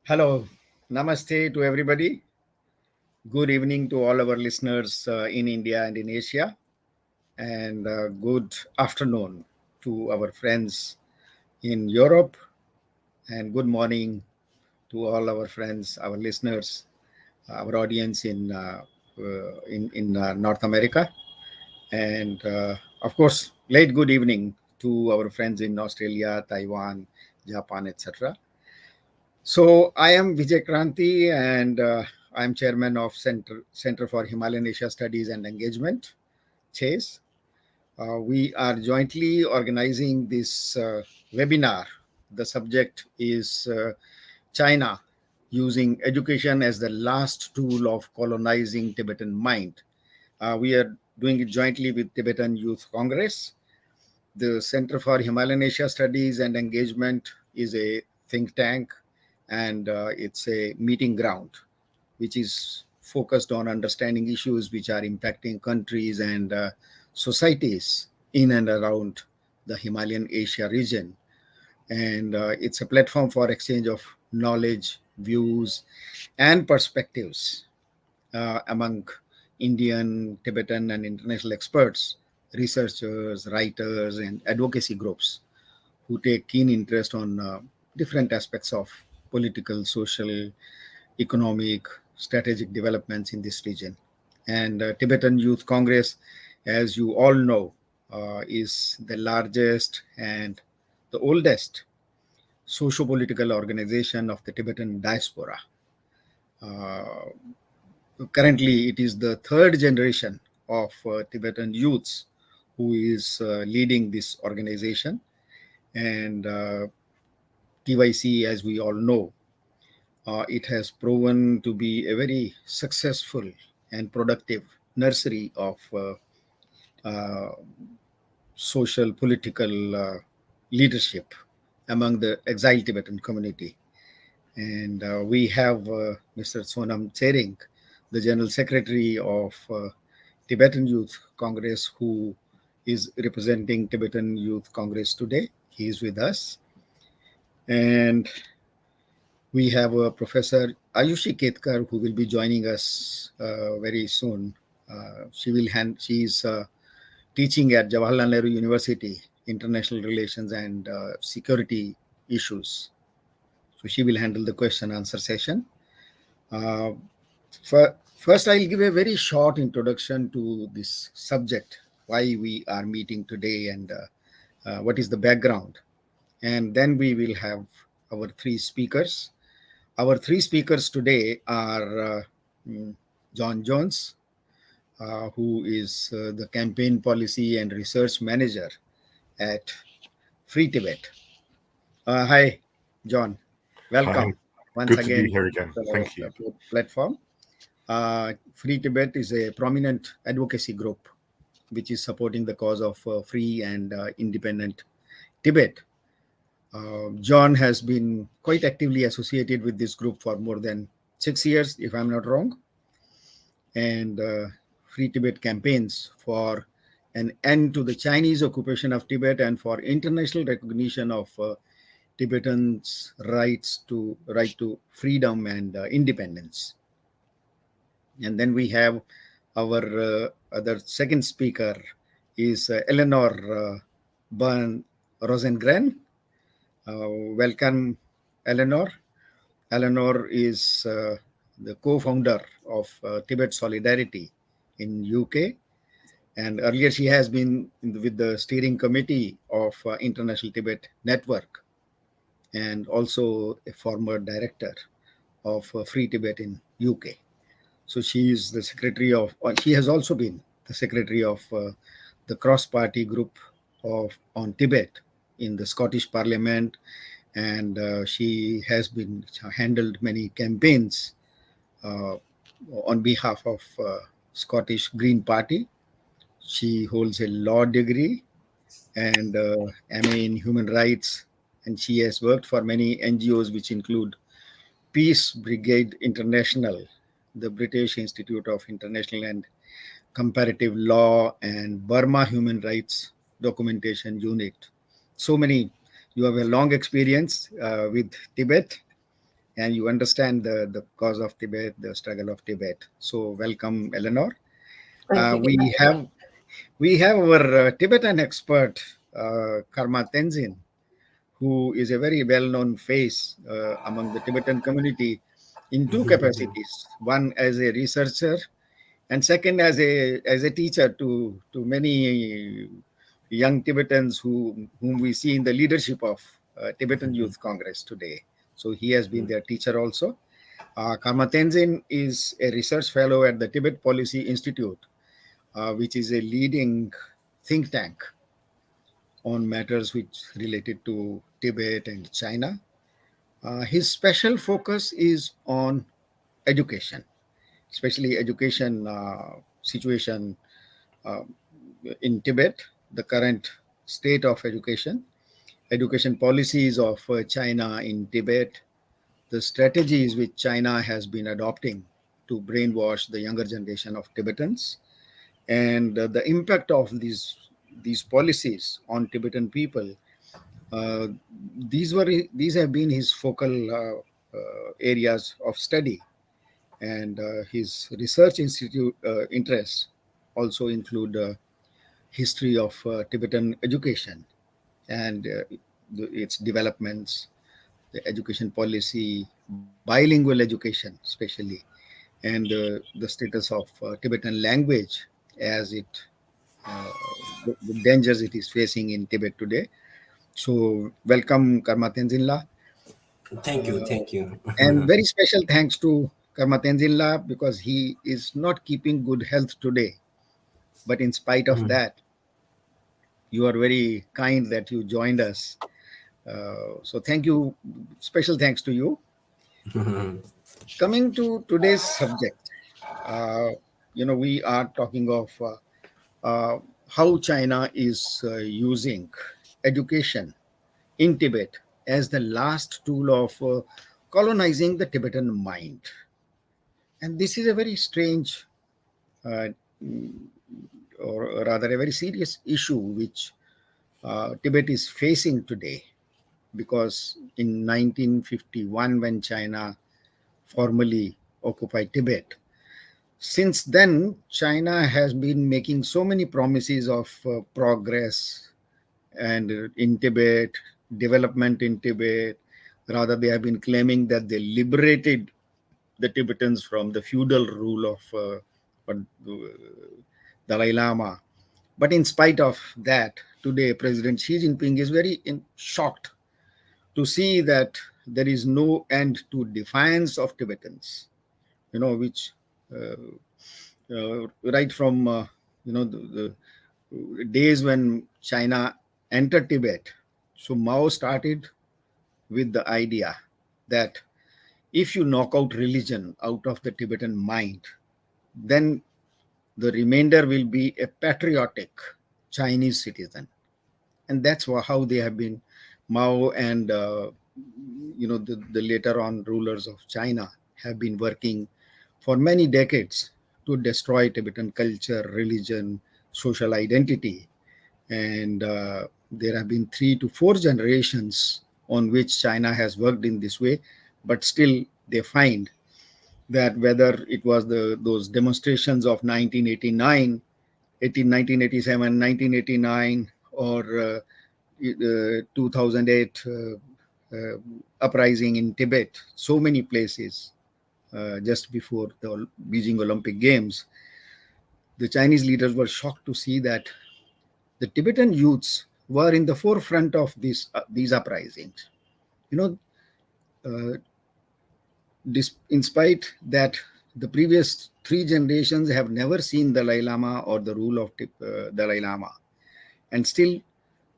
Hello, namaste to everybody. Good evening to all our listeners in India and in Asia, and good afternoon to our friends in Europe, and good morning to all our friends, our listeners, our audience in North America, and of course, late good evening to our friends in Australia, Taiwan, Japan, etc. So I am Vijay Kranti, and I'm chairman of Center for Himalayan Asia Studies and Engagement, CHASE. We are jointly organizing this webinar. The subject is China using education as the last tool of colonizing Tibetan mind. We are doing it jointly with Tibetan Youth Congress. The Center for Himalayan Asia Studies and Engagement is a think tank, and it's a meeting ground which is focused on understanding issues which are impacting countries and societies in and around the Himalayan Asia region. And it's a platform for exchange of knowledge, views, and perspectives among Indian, Tibetan, and international experts, researchers, writers, and advocacy groups who take keen interest on different aspects of political, social, economic, strategic developments in this region. And Tibetan Youth Congress, as you all know, is the largest and the oldest socio-political organization of the Tibetan diaspora. Uh, Currently, it is the third generation of Tibetan youths who is leading this organization. And TYC, as we all know, it has proven to be a very successful and productive nursery of uh, social political leadership among the exiled Tibetan community. And we have Mr. Sonam Tsering, the General Secretary of Tibetan Youth Congress, who is representing Tibetan Youth Congress today. He is with us. And we have Professor Ayushi Ketkar, who will be joining us very soon. She is teaching at Jawaharlal Nehru University, International Relations and Security Issues. So she will handle the question answer session. Uh, First, I'll give a very short introduction to this subject, why we are meeting today, and what is the background. And then we will have our three speakers. Our three speakers today are mm, John Jones, who is the campaign policy and research manager at Free Tibet. Hi, John. Hi, Welcome once good to be again here again. to Thank you. the platform. Free Tibet is a prominent advocacy group which is supporting the cause of free and independent Tibet. John has been quite actively associated with this group for more than 6 years, if I'm not wrong. And Free Tibet campaigns for an end to the Chinese occupation of Tibet and for international recognition of Tibetans' right to freedom and independence. And then we have our other second speaker is Eleanor Byrne Rosengren. Welcome, Eleanor. Eleanor is the co-founder of Tibet Solidarity in UK, and earlier she has been with the steering committee of International Tibet Network, and also a former director of Free Tibet in UK. So she is the secretary of, she has also been the secretary of the cross-party group of on Tibet in the Scottish Parliament, and she has been handled many campaigns uh, on behalf of Scottish Green Party. She holds a law degree and MA in human rights, and she has worked for many NGOs, which include Peace Brigade International, the British Institute of International and Comparative Law, and Burma Human Rights Documentation Unit. So many, you have a long experience with Tibet, and you understand the cause of Tibet, the struggle of Tibet. So welcome, Eleanor. Thank you. We have our Tibetan expert, Karma Tenzin, who is a very well-known face among the Tibetan community in two capacities: one as a researcher, and second as a teacher to many young Tibetans whom we see in the leadership of Tibetan Youth Congress today. So he has been their teacher also. Karma Tenzin is a research fellow at the Tibet Policy Institute, which is a leading think tank on matters which related to Tibet and China. His special focus is on education, especially education situation uh, in Tibet, the current state of education, education policies of China in Tibet, the strategies which China has been adopting to brainwash the younger generation of Tibetans, and the impact of these policies on Tibetan people. Uh, these have been his focal areas of study, and his research institute interests also include history of Tibetan education and its developments, the education policy, bilingual education, especially, and the status of Tibetan language as the dangers it is facing in Tibet today. So, welcome, Karma Tenzin. Thank you, thank you. And very special thanks to Karma Tenzin because he is not keeping good health today. But in spite of that, you are very kind that you joined us. So thank you. Special thanks to you. Coming to today's subject, uh, we are talking of how China is using education in Tibet as the last tool of colonizing the Tibetan mind. And this is a very strange, uh, or rather, a very serious issue which Tibet is facing today. Because in 1951, when China formally occupied Tibet, since then, China has been making so many promises of progress and in Tibet, development in Tibet. Rather, they have been claiming that they liberated the Tibetans from the feudal rule of Dalai Lama. But in spite of that, today President Xi Jinping is very shocked to see that there is no end to defiance of Tibetans, which right from the days when China entered Tibet. So Mao started with the idea that if you knock out religion out of the Tibetan mind, then the remainder will be a patriotic Chinese citizen. And that's how they have been, Mao and the later on rulers of China have been working for many decades to destroy Tibetan culture, religion, social identity. And there have been 3 to 4 generations on which China has worked in this way, but still they find that whether it was those demonstrations of 1989, 1987, 1989, or 2008 uprising in Tibet, so many places just before the Beijing Olympic Games, the Chinese leaders were shocked to see that the Tibetan youths were in the forefront of these uprisings. You know, in spite that the previous 3 generations have never seen Dalai Lama or the rule of Dalai Lama, and still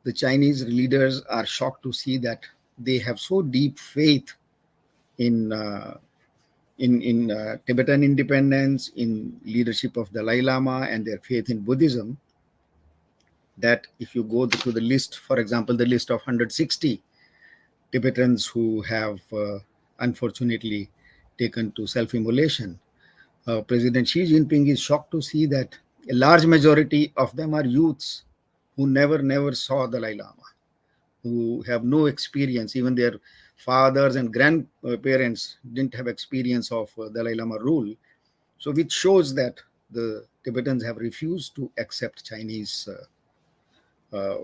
the Chinese leaders are shocked to see that they have so deep faith in Tibetan independence, in leadership of Dalai Lama, and their faith in Buddhism. That if you go to the list, for example, the list of 160 Tibetans who have unfortunately taken to self-immolation, President Xi Jinping is shocked to see that a large majority of them are youths who never saw Dalai Lama, who have no experience. Even their fathers and grandparents didn't have experience of Dalai Lama rule. So, which shows that the Tibetans have refused to accept Chinese uh,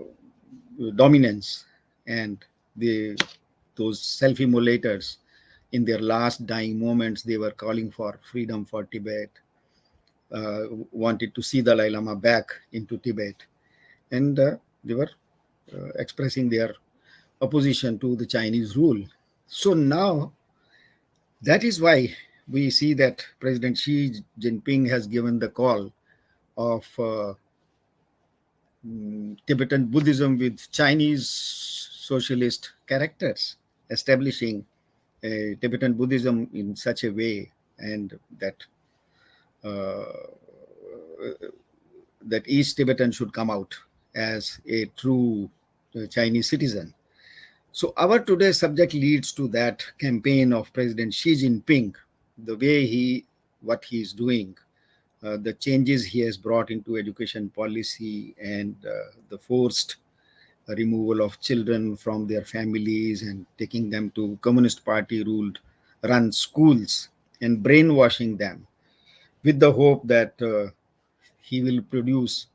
dominance, and they those self-immolators in their last dying moments, they were calling for freedom for Tibet, wanted to see Dalai Lama back into Tibet, and they were expressing their opposition to the Chinese rule. So now that is why we see that President Xi Jinping has given the call of Tibetan Buddhism with Chinese socialist characters, establishing Tibetan Buddhism in such a way, and that uh, that each Tibetan should come out as a true Chinese citizen. So our today's subject leads to that campaign of President Xi Jinping, the way what he is doing, the changes he has brought into education policy, and the forced removal of children from their families and taking them to Communist Party ruled run schools and brainwashing them with the hope that he will produce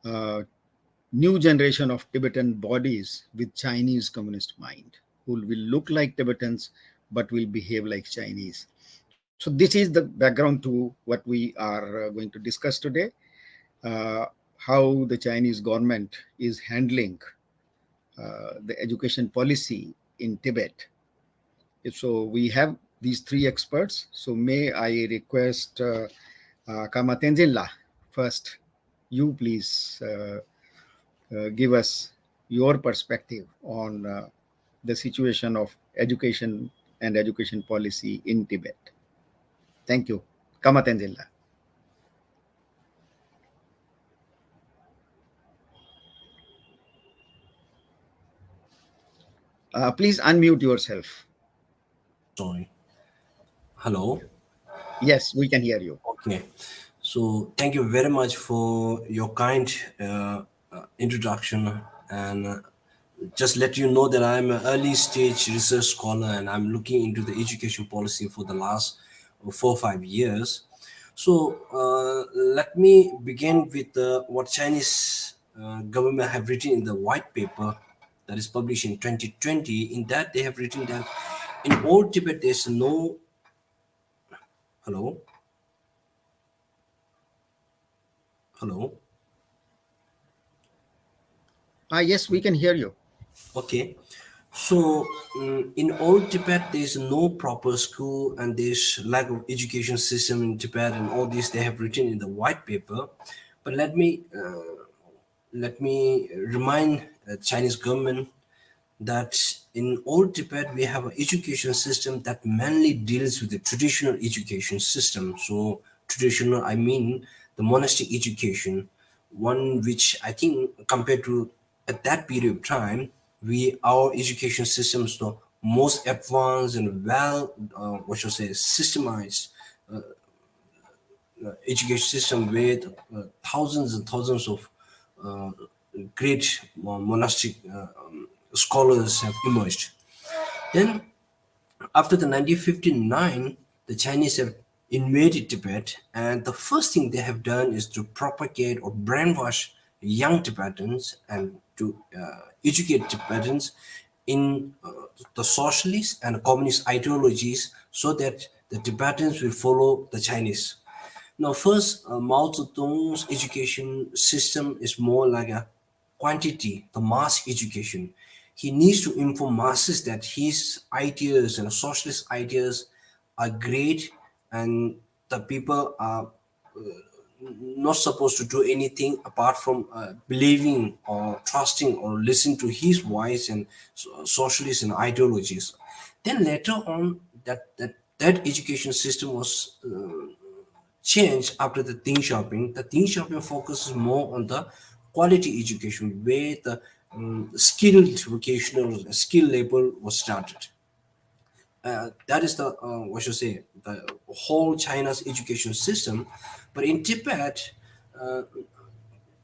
a new generation of Tibetan bodies with Chinese communist mind, who will look like Tibetans but will behave like Chinese. So this is the background to what we are going to discuss today. Uh, how the Chinese government is handling the education policy in Tibet. So we have these three experts. So may I request Kama Tenzilla first, you please give us your perspective on the situation of education and education policy in Tibet. Thank you. Kama Tenzilla. Please unmute yourself. Sorry. Hello. Yes, we can hear you. Okay. So thank you very much for your kind introduction, and just let you know that I'm an early stage research scholar and I'm looking into the education policy for the last 4 or 5 years. So let me begin with what Chinese government have written in the white paper that is published in 2020. In that, they have written that in all Tibet there's no hello hello. Yes, we can hear you. Okay. So, in old Tibet, there's no proper school and there's lack of education system in Tibet, and all this they have written in the white paper. But let me remind the Chinese government that in old Tibet we have an education system that mainly deals with the traditional education system. So traditional, I mean the monastic education, one which I think compared to at that period of time, we our education system is the most advanced and well, what should I say, systemized education system with thousands and thousands of uh, great monastic scholars have emerged. Then, after the 1959, the Chinese have invaded Tibet, and the first thing they have done is to propagate or brainwash young Tibetans and to educate Tibetans in the socialist and communist ideologies so that the Tibetans will follow the Chinese. Now, first, Mao Zedong's education system is more like a quantity, the mass education. He needs to inform masses that his ideas and socialist ideas are great, and the people are not supposed to do anything apart from believing or trusting or listening to his voice and socialist and ideologies. Then later on, that education system was changed after the Think Shopping. The Think Shopping focuses more on the quality education, where the skilled vocational skill label was started. That is the what should I say, the whole China's education system. But in Tibet,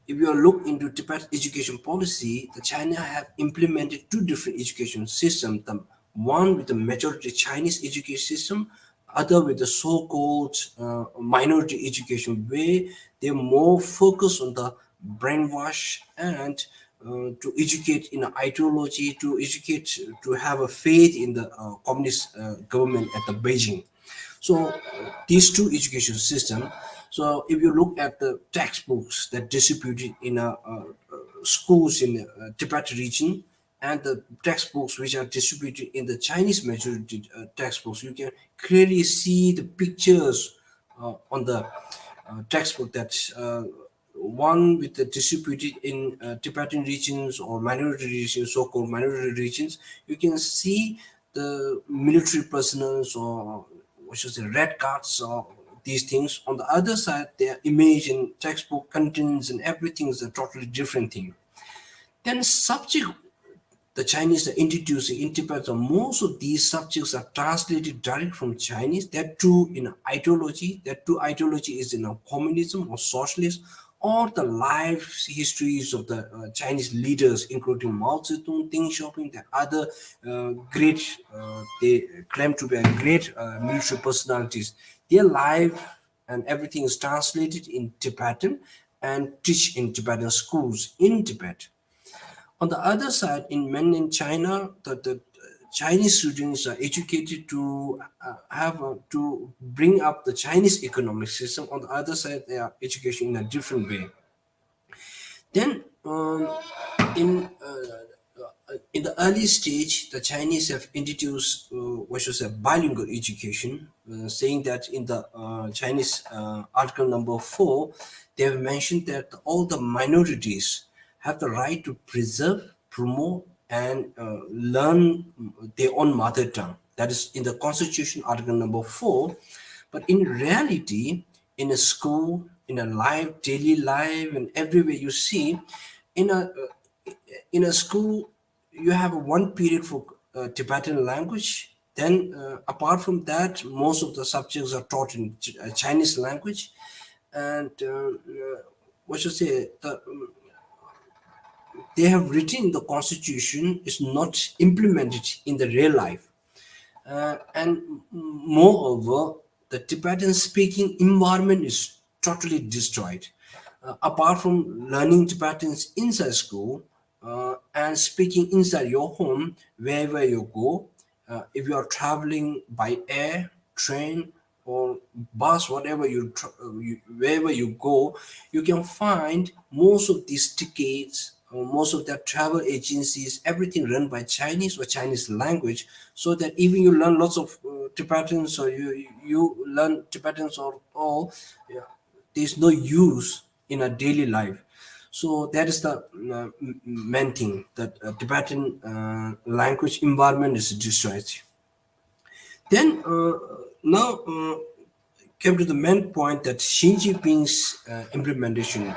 if you look into Tibet's education policy, the China have implemented two different education systems. The one with the majority Chinese education system, other with the so-called minority education, where they're more focused on the brainwash and to educate in ideology, to educate, to have a faith in the communist government at the Beijing. So these two education system. So if you look at the textbooks that distributed in schools in the Tibet region and the textbooks which are distributed in the Chinese majority textbooks, you can clearly see the pictures on the textbook that one with the distributed in Tibetan regions or minority regions, so-called minority regions, you can see the military personnel or what should I say, red cards or these things. On the other side, their image and textbook contents and everything is a totally different thing. Then subject the Chinese are introducing in Tibet, so most of these subjects are translated direct from Chinese. That too in ideology. That too ideology is in a communism or socialist, or the life histories of the Chinese leaders, including Mao Zedong, Deng Xiaoping, the other great, they claim to be a great military personalities. Their life and everything is translated in Tibetan and teach in Tibetan schools in Tibet. On the other side, in mainland China, the Chinese students are educated to to bring up the Chinese economic system. On the other side, they are education in a different way. Then, in in the early stage, the Chinese have introduced what should I say bilingual education, saying that in the Chinese article number 4, they have mentioned that all the minorities have the right to preserve, promote, and learn their own mother tongue. That is in the Constitution, article number 4. But in reality, in a school, in a life, daily life, and everywhere you see, in a school, you have one period for Tibetan language. Then, apart from that, most of the subjects are taught in Chinese language. And what should I say? They have written the constitution is not implemented in the real life. And moreover, the Tibetan speaking environment is totally destroyed. Apart from learning Tibetans inside school and speaking inside your home, wherever you go, if you are traveling by air, train, or bus, whatever wherever you go, you can find most of these tickets or most of their travel agencies, everything run by Chinese or Chinese language, so that even you learn lots of Tibetans or you learn Tibetans or all, yeah, there's no use in a daily life. So that is the main thing that Tibetan language environment is destroyed. Then now came to the main point that Xi Jinping's implementation.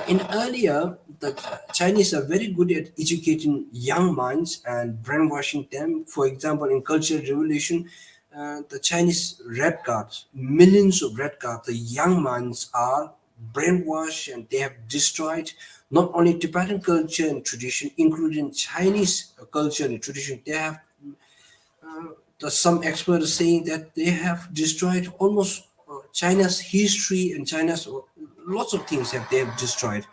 In earlier, the Chinese are very good at educating young minds and brainwashing them. For example, in Cultural Revolution, the Chinese red cards, millions of red cards, the young minds are brainwashed and they have destroyed not only Tibetan culture and tradition, including Chinese culture and tradition. They have some experts are saying that they have destroyed almost China's history and China's lots of things have they have destroyed.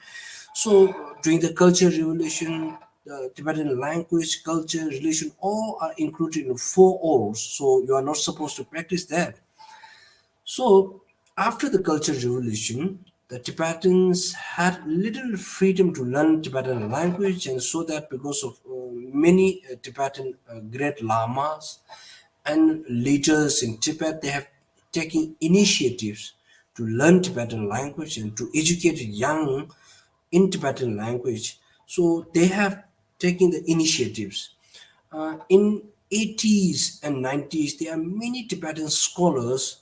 So during the Cultural Revolution, the Tibetan language, culture, religion, all are included in 4 O's. So you are not supposed to practice that. So, after the Cultural Revolution, the Tibetans had little freedom to learn Tibetan language, and so that because of many Tibetan great lamas and leaders in Tibet, they have taken initiatives to learn Tibetan language and to educate young in Tibetan language. So they have taken the initiatives. In 80s and 90s, there are many Tibetan scholars.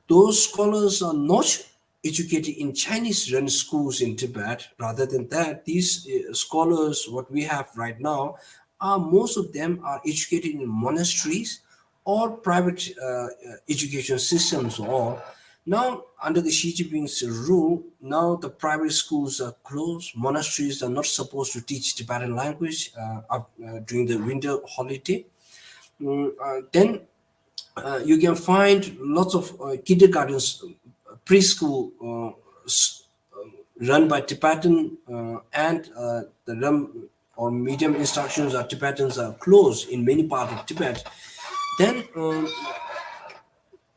Those scholars are not educated in Chinese run schools in Tibet. Rather than that, these scholars, what we have right now, are most of them are educated in monasteries or private education systems. Or Now, under the Xi Jinping's rule, now the private schools are closed. Monasteries are not supposed to teach Tibetan language during the winter holiday. Then you can find lots of kindergartens, preschool run by Tibetan and the run or medium instructions are Tibetans are closed in many parts of Tibet. Then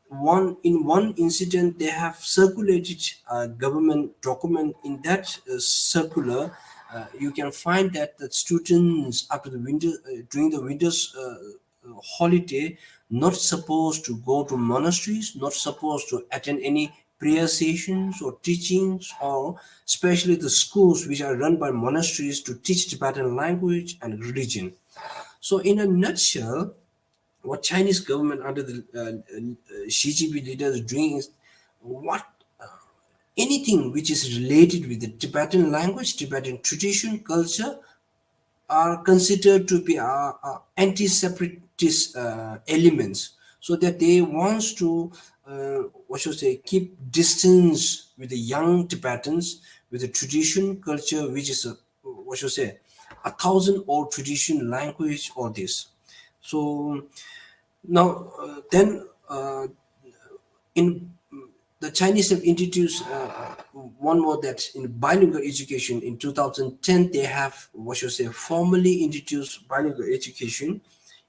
one incident they have circulated a government document. In that circular you can find that the students after the winter during the winter's holiday not supposed to go to monasteries, not supposed to attend any prayer sessions or teachings, or especially the schools which are run by monasteries to teach Tibetan language and religion. So in a nutshell, what Chinese government under the Xi Jinping leaders is doing is what anything which is related with the Tibetan language, Tibetan tradition, culture are considered to be anti-separatist elements, so that they wants to what should I say keep distance with the young Tibetans with the tradition culture which is a what should I say a thousand old tradition language or this. So now, then in the Chinese have introduced one more that in bilingual education in 2010 they have what should I say formally introduced bilingual education.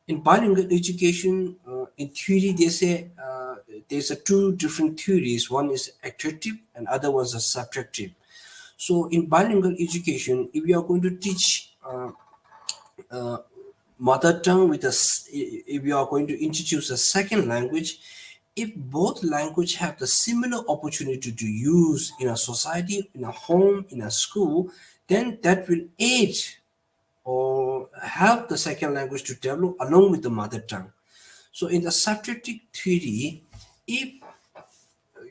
In bilingual education, in theory they say there's a two different theories. One is attractive and other ones are subtractive. So in bilingual education, if you are going to teach mother tongue if you are going to introduce a second language, if both language have the similar opportunity to use in a society, in a home, in a school, then that will aid or help the second language to develop along with the mother tongue. So in the subjective theory, if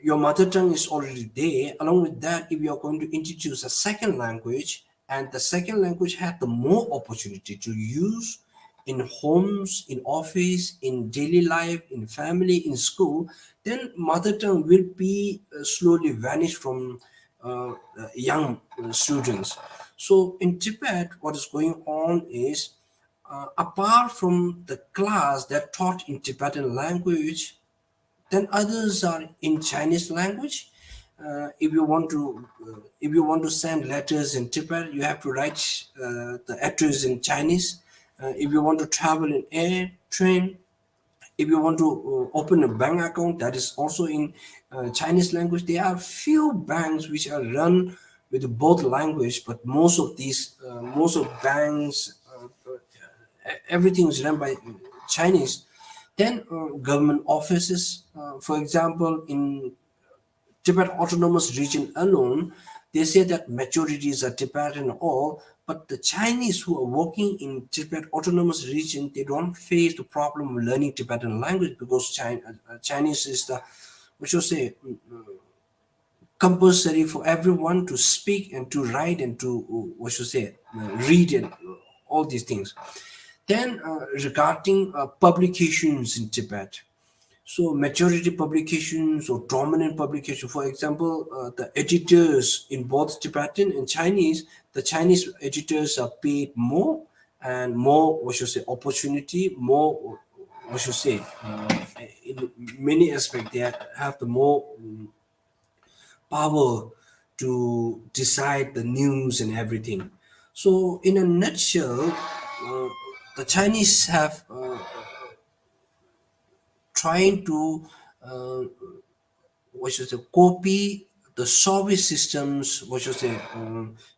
your mother tongue is already there, along with that, if you are going to introduce a second language and the second language has the more opportunity to use in homes, in office, in daily life, in family, in school, then mother tongue will be slowly vanish from young students. So in Tibet, what is going on is apart from the class that taught in Tibetan language, then others are in Chinese language. If you want to send letters in Tibet, you have to write the address in Chinese. If you want to travel in air, train, if you want to open a bank account, that is also in Chinese language. There are few banks which are run with both language, but most of banks, everything is run by Chinese. Then government offices, for example, in Tibet Autonomous Region alone, they say that majorities are Tibetan all, but the Chinese who are working in Tibet Autonomous Region, they don't face the problem of learning Tibetan language because Chinese is the, what should I say, compulsory for everyone to speak and to write and to, what should I say, read and all these things. Then regarding publications in Tibet, so majority publications or dominant publication, for example, the editors in both Tibetan and Chinese, the Chinese editors are paid more and more, what should I say, opportunity, more, what should I say, in many aspects, they have the more power to decide the news and everything. So, in a nutshell, the Chinese have trying to what should I say, copy the Soviet systems, what should I say,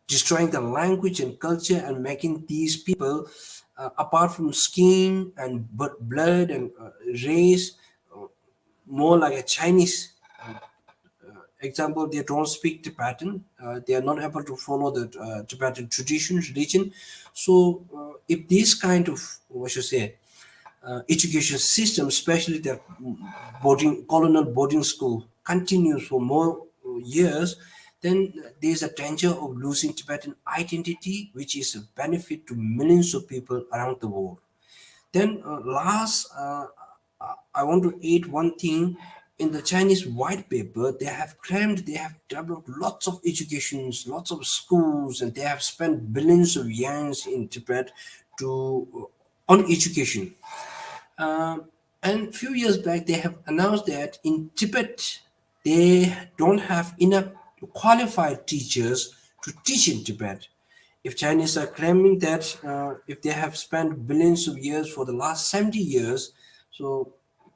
destroying the language and culture and making these people, apart from skin and blood and race, more like a Chinese. Example, they don't speak Tibetan. They are not able to follow the Tibetan tradition, religion. So, if this kind of, what should I say, education system, especially the colonial boarding school, continues for more years, then there is a danger of losing Tibetan identity, which is a benefit to millions of people around the world. Then last, I want to add one thing. in the Chinese white paper, they have claimed they have developed lots of educations, lots of schools, and they have spent billions of yuans in Tibet to on education. And few years back, they have announced that in Tibet, they don't have enough qualified teachers to teach in Tibet. If Chinese are claiming that if they have spent billions of years for the last 70 years, so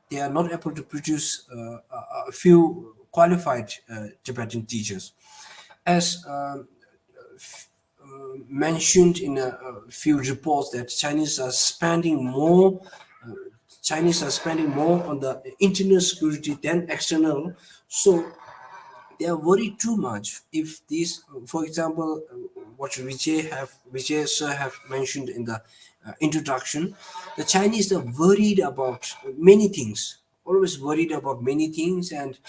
they are not able to produce a few qualified Tibetan teachers. As mentioned in a few reports that Chinese are spending more on the internal security than external. So they are worried too much if these, for example, what Vijay sir have mentioned in the introduction, the Chinese are worried about many things, always worried about many things. And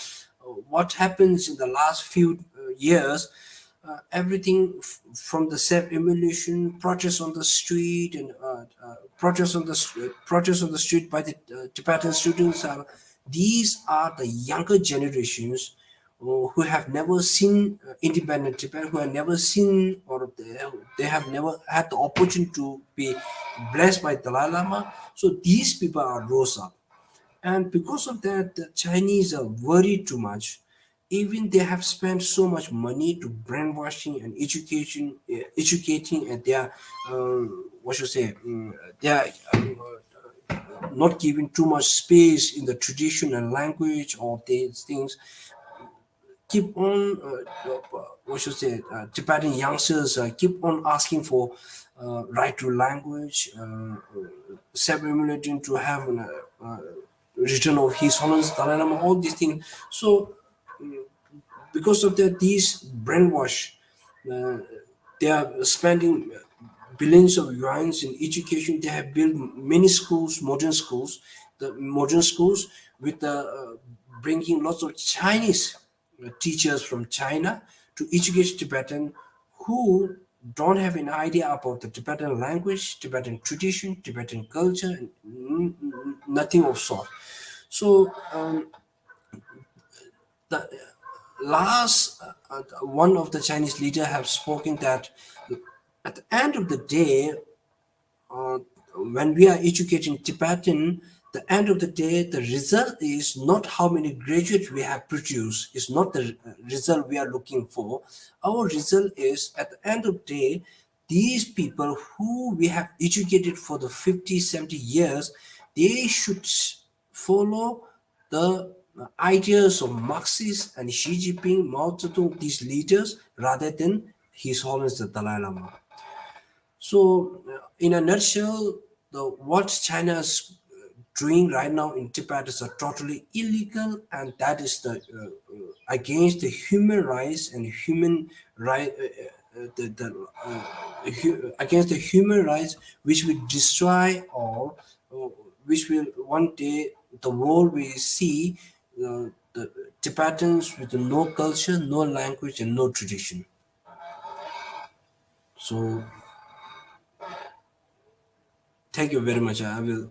what happens in the last few years, everything from the self-immolation, protests on the street, and protests on the street by the Tibetan students are, these are the younger generations who have never seen independent Tibet, who have never seen, or they have never had the opportunity to be blessed by Dalai Lama. So these people are rose up, and because of that, the Chinese are worried too much. Even they have spent so much money to brainwashing and educating, and they are, what should I say, they are not giving too much space in the tradition and language of these things. Keep on, what should I say, Tibetan youngsters keep on asking for right to language, self-emulating to have an, return of His Holiness Dalai Lama, all these things. So because of that, these brainwash, uh, they are spending billions of yuans in education. They have built many schools, modern schools with bringing lots of Chinese teachers from China to educate Tibetan who don't have an idea about the Tibetan language, Tibetan tradition, Tibetan culture, and nothing of sort. So the last one of the Chinese leader have spoken that at the end of the day, uh, when we are educating Tibetan, the end of the day, the result is not how many graduates we have produced. It's not the result we are looking for. Our result is at the end of the day, these people who we have educated for the 50, 70 years, they should follow the ideas of Marxists and Xi Jinping, Mao Zedong, these leaders, rather than His Holiness the Dalai Lama. So, in a nutshell, what China is doing right now in Tibet is totally illegal, and that is against the human rights and human right. Against the human rights, which will destroy all, which will one day the world will see the Tibetans with no culture, no language, and no tradition. So, thank you very much. I will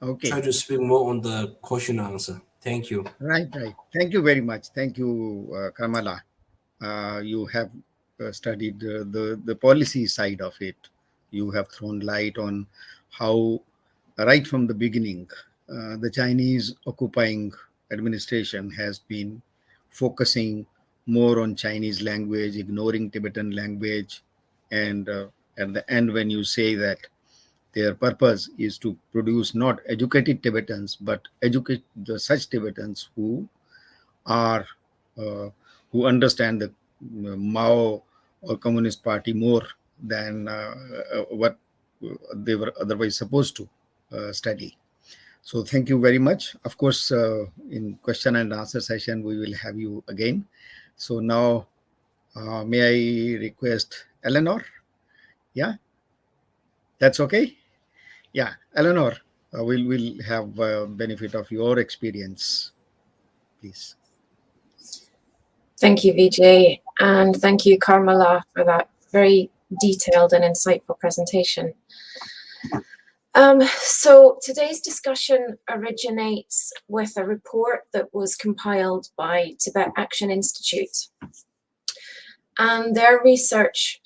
try Okay. to speak more on the question answer. Thank you. Right, right. Thank you very much. Thank you, Kamala. You have studied the policy side of it. You have thrown light on how, right from the beginning, the Chinese occupying administration has been focusing more on Chinese language, ignoring Tibetan language, and at the end, when you say that their purpose is to produce not educated Tibetans, but educate such Tibetans are uh, who understand the Mao or Communist Party more than what they were otherwise supposed to study. So thank you very much. Of course, in question and answer session, we will have you again. So now, may I request Eleanor? Yeah, that's okay. Yeah, Eleanor, we'll have benefit of your experience, please. Thank you, Vijay, and thank you, Karmala, for that very detailed and insightful presentation. So today's discussion originates with a report that was compiled by Tibet Action Institute. And their research,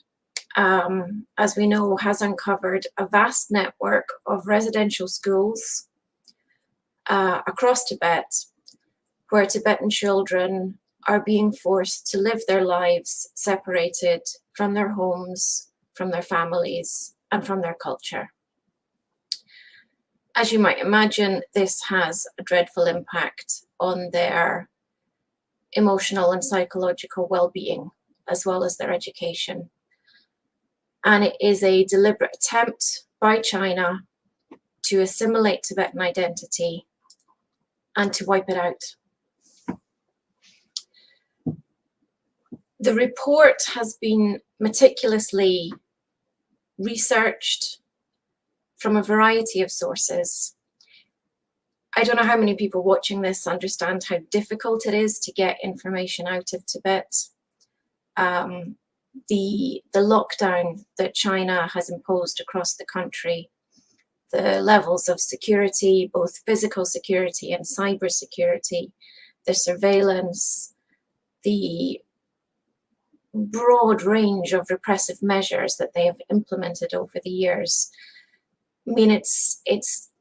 as we know, has uncovered a vast network of residential schools across Tibet, where Tibetan children are being forced to live their lives separated from their homes, from their families, and from their culture. As you might imagine, this has a dreadful impact on their emotional and psychological well-being, as well as their education. And it is a deliberate attempt by China to assimilate Tibetan identity and to wipe it out. The report has been meticulously researched from a variety of sources. I don't know how many people watching this understand how difficult it is to get information out of Tibet. The lockdown that China has imposed across the country, the levels of security, both physical security and cyber security, the surveillance, the broad range of repressive measures that they have implemented over the years mean it's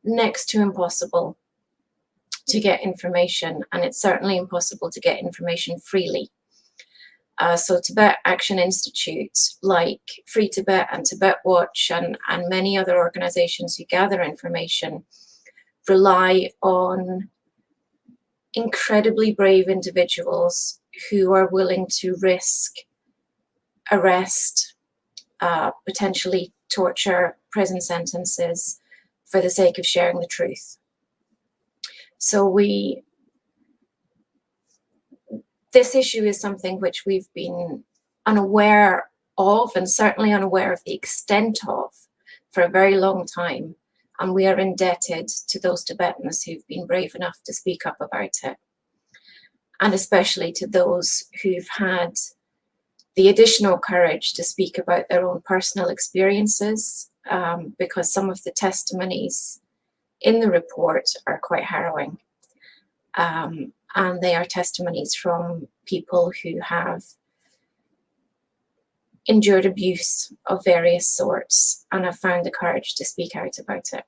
next to impossible to get information, and it's certainly impossible to get information freely. So Tibet Action Institute, like Free Tibet and Tibet Watch and many other organizations who gather information, rely on incredibly brave individuals who are willing to risk arrest, potentially torture, prison sentences for the sake of sharing the truth. So this issue is something which we've been unaware of, and certainly unaware of the extent of, for a very long time. And we are indebted to those Tibetans who've been brave enough to speak up about it. And especially to those who've had the additional courage to speak about their own personal experiences, because some of the testimonies in the report are quite harrowing. And they are testimonies from people who have endured abuse of various sorts and have found the courage to speak out about it.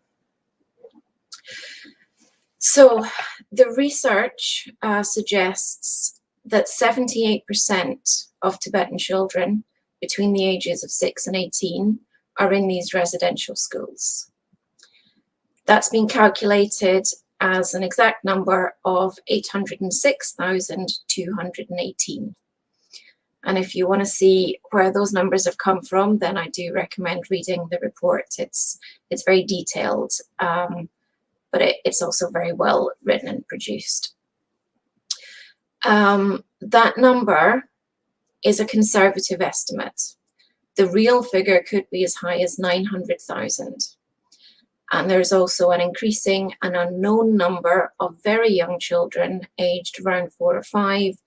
So the research suggests that 78% of Tibetan children between the ages of 6 and 18 are in these residential schools. That's been calculated as an exact number of 806,218. And if you want to see where those numbers have come from, then I do recommend reading the report. It's very detailed, but it's also very well written and produced. That number is a conservative estimate. The real figure could be as high as 900,000. And there's also an increasing and unknown number of very young children aged around 4 or 5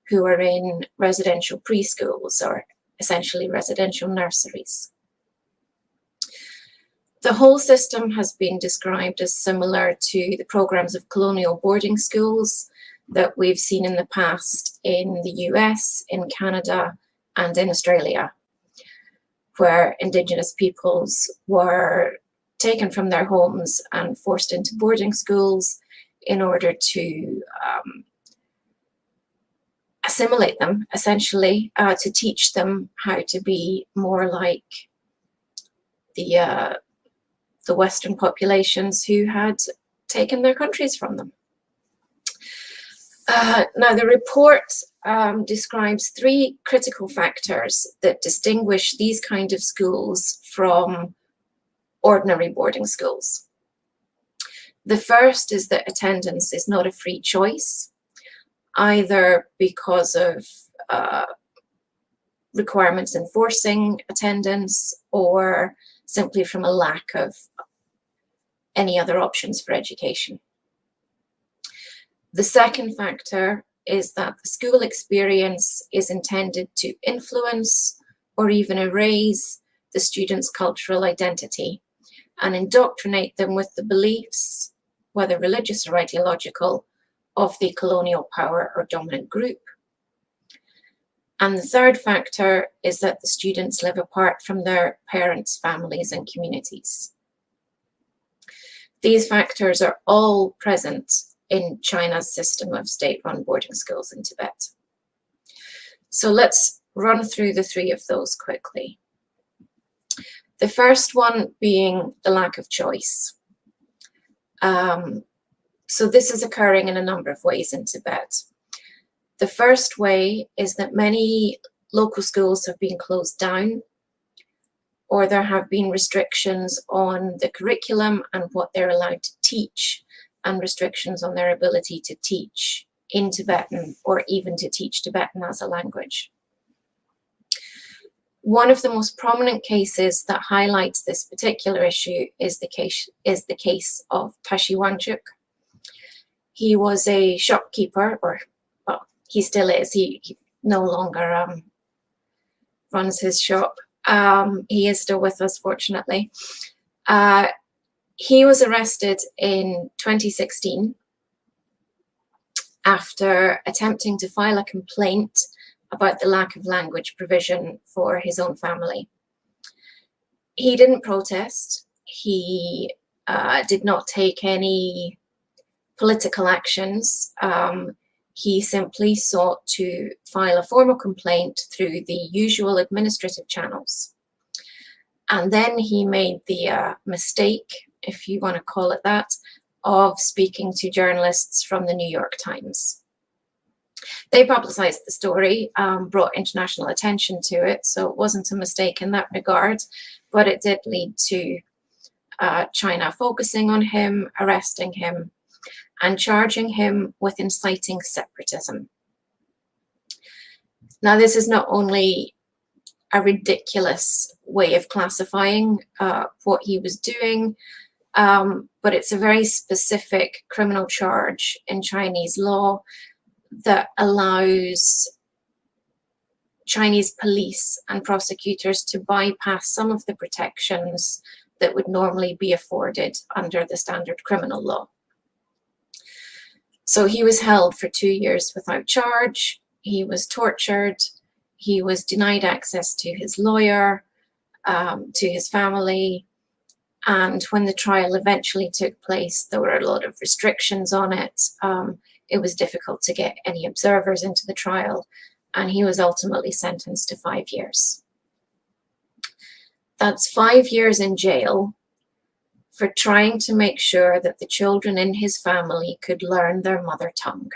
who are in residential preschools, or essentially residential nurseries. The whole system has been described as similar to the programs of colonial boarding schools that we've seen in the past in the US, in Canada, and in Australia, where Indigenous peoples were taken from their homes and forced into boarding schools in order to assimilate them, essentially, to teach them how to be more like the Western populations who had taken their countries from them. Now, the report describes 3 critical factors that distinguish these kind of schools from ordinary boarding schools. The first is that attendance is not a free choice, either because of requirements enforcing attendance or simply from a lack of any other options for education. The second factor is that the school experience is intended to influence or even erase the student's cultural identity, and indoctrinate them with the beliefs, whether religious or ideological, of the colonial power or dominant group. And the third factor is that the students live apart from their parents, families, and communities. These factors are all present in China's system of state-run boarding schools in Tibet. So let's run through the three of those quickly. The first one being the lack of choice. So this is occurring in a number of ways in Tibet. The first way is that many local schools have been closed down, or there have been restrictions on the curriculum and what they're allowed to teach, and restrictions on their ability to teach in Tibetan or even to teach Tibetan as a language. One of the most prominent cases that highlights this particular issue is the case of Tashi Wanchuk. He was a shopkeeper, or well, he still is. He no longer runs his shop. He is still with us, fortunately. He was arrested in 2016 after attempting to file a complaint about the lack of language provision for his own family. He didn't protest. He did not take any political actions. He simply sought to file a formal complaint through the usual administrative channels. And then he made the mistake, if you want to call it that, of speaking to journalists from the New York Times. They publicized the story, brought international attention to it, so it wasn't a mistake in that regard, but it did lead to China focusing on him, arresting him, and charging him with inciting separatism. Now, this is not only a ridiculous way of classifying what he was doing, but it's a very specific criminal charge in Chinese law that allows Chinese police and prosecutors to bypass some of the protections that would normally be afforded under the standard criminal law. So he was held for 2 years without charge. He was tortured. He was denied access to his lawyer, to his family. And when the trial eventually took place, there were a lot of restrictions on it. It was difficult to get any observers into the trial, and he was ultimately sentenced to 5 years. That's 5 years in jail for trying to make sure that the children in his family could learn their mother tongue.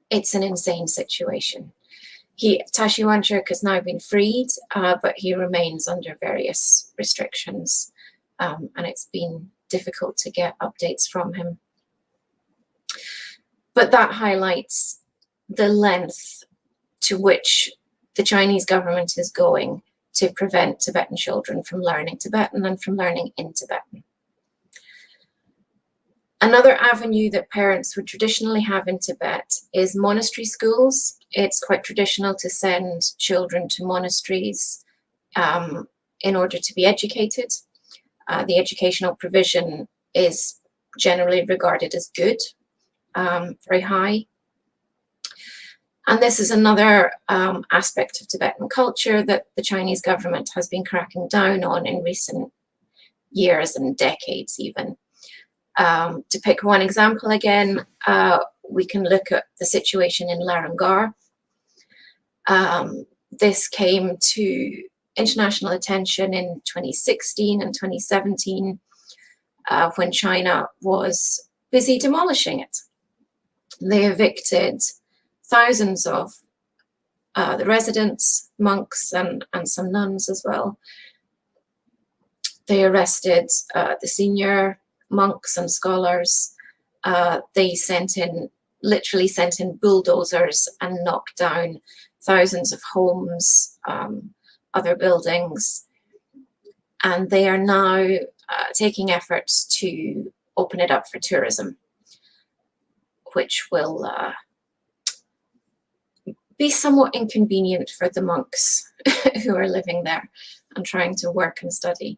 It's an insane situation. Tashi Wanchuk has now been freed, but he remains under various restrictions, and it's been difficult to get updates from him. But that highlights the length to which the Chinese government is going to prevent Tibetan children from learning Tibetan and from learning in Tibetan. Another avenue that parents would traditionally have in Tibet is monastery schools. It's quite traditional to send children to monasteries in order to be educated. The educational provision is generally regarded as good, very high. And this is another aspect of Tibetan culture that the Chinese government has been cracking down on in recent years and decades even. To pick one example again, we can look at the situation in Larangar. This came to international attention in 2016 and 2017 when China was busy demolishing it. They evicted thousands of the residents, monks, and some nuns as well. They arrested the senior monks and scholars. They literally sent in bulldozers and knocked down thousands of homes, other buildings. And they are now taking efforts to open it up for tourism, which will be somewhat inconvenient for the monks who are living there. and trying to work and study.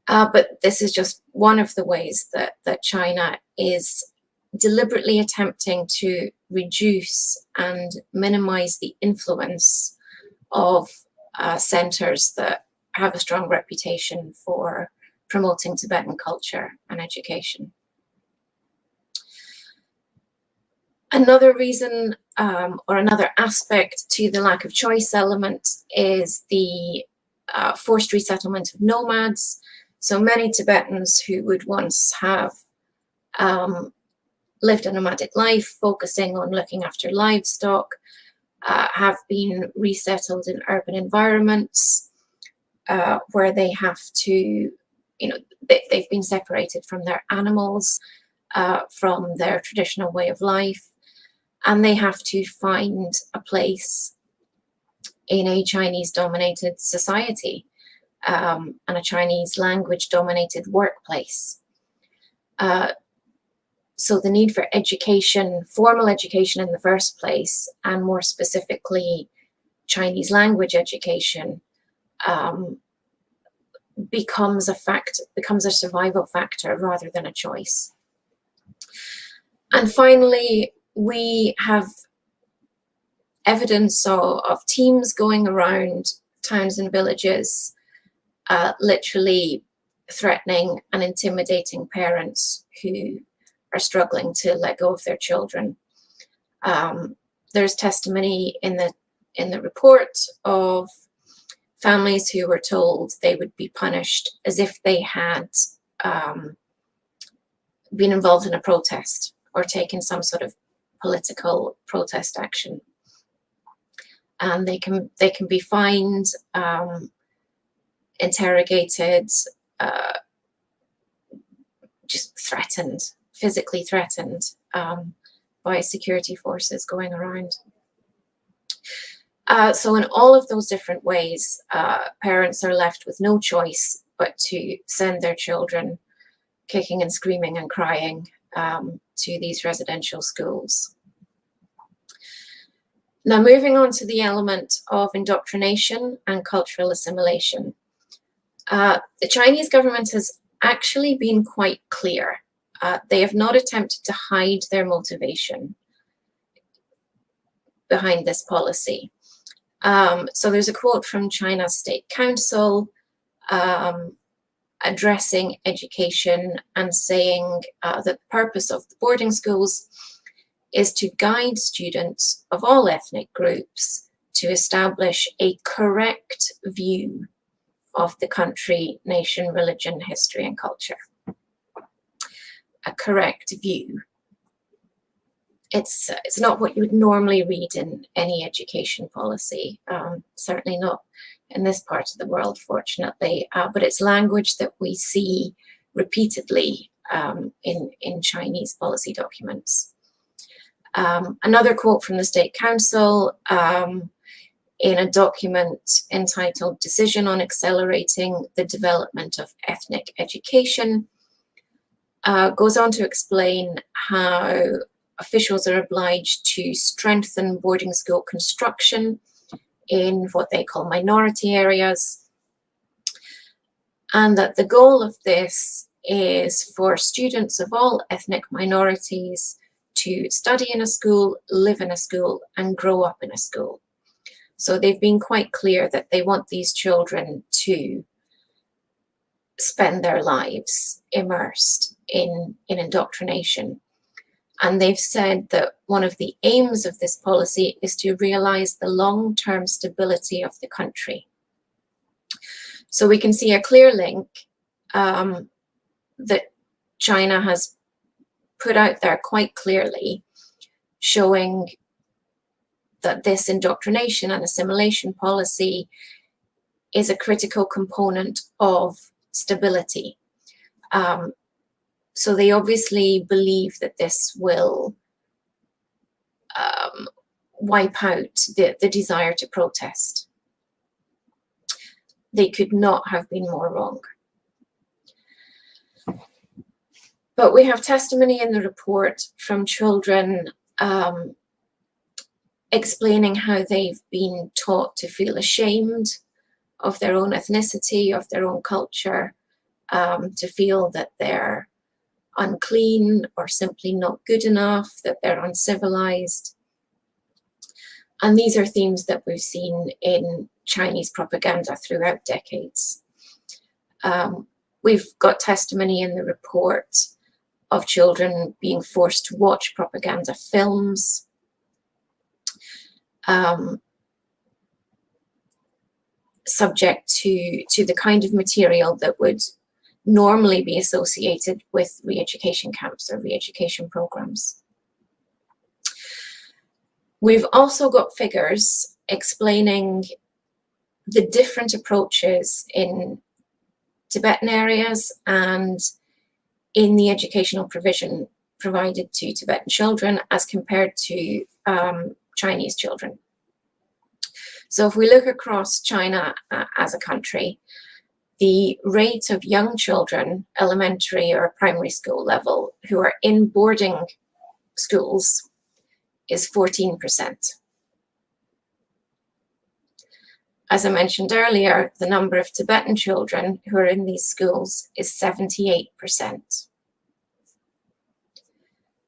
But this is just one of the ways that China is deliberately attempting to reduce and minimize the influence of centers that have a strong reputation for promoting Tibetan culture and education. Another reason or another aspect to the lack of choice element is the forced resettlement of nomads. So many Tibetans who would once have lived a nomadic life, focusing on looking after livestock, have been resettled in urban environments where they have to, they've been separated from their animals, from their traditional way of life, and they have to find a place in a Chinese-dominated society and a Chinese language-dominated workplace. So the need for education, formal education in the first place, and more specifically Chinese language education, becomes a survival factor rather than a choice. And finally, we have evidence of teams going around towns and villages, literally threatening and intimidating parents who are struggling to let go of their children. There's testimony in the report of families who were told they would be punished as if they had been involved in a protest or taken some sort of political protest action. And they can be fined, interrogated, just threatened, physically threatened by security forces going around. So in all of those different ways, parents are left with no choice but to send their children kicking and screaming and crying to these residential schools. Now, moving on to the element of indoctrination and cultural assimilation. The Chinese government has actually been quite clear. They have not attempted to hide their motivation behind this policy. So there's a quote from China's State Council addressing education and saying that the purpose of the boarding schools is to guide students of all ethnic groups to establish a correct view of the country, nation, religion, history, and culture. A correct view. It's not what you would normally read in any education policy, certainly not in this part of the world, fortunately, but it's language that we see repeatedly in Chinese policy documents. Another quote from the State Council in a document entitled Decision on Accelerating the Development of Ethnic Education goes on to explain how officials are obliged to strengthen boarding school construction in what they call minority areas, and that the goal of this is for students of all ethnic minorities to study in a school, live in a school, and grow up in a school. So they've been quite clear that they want these children to spend their lives immersed in indoctrination. And they've said that one of the aims of this policy is to realize the long-term stability of the country. So we can see a clear link that China has put out there quite clearly, showing that this indoctrination and assimilation policy is a critical component of stability. So they obviously believe that this will wipe out the desire to protest. They could not have been more wrong. But we have testimony in the report from children explaining how they've been taught to feel ashamed of their own ethnicity, of their own culture, to feel that they're unclean or simply not good enough, that they're uncivilized. And these are themes that we've seen in Chinese propaganda throughout decades. We've got testimony in the report of children being forced to watch propaganda films, subject to the kind of material that would normally be associated with re-education camps or re-education programs. We've also got figures explaining the different approaches in Tibetan areas and in the educational provision provided to Tibetan children as compared to Chinese children. So if we look across China as a country, the rate of young children, elementary or primary school level, who are in boarding schools is 14%. As I mentioned earlier, the number of Tibetan children who are in these schools is 78%.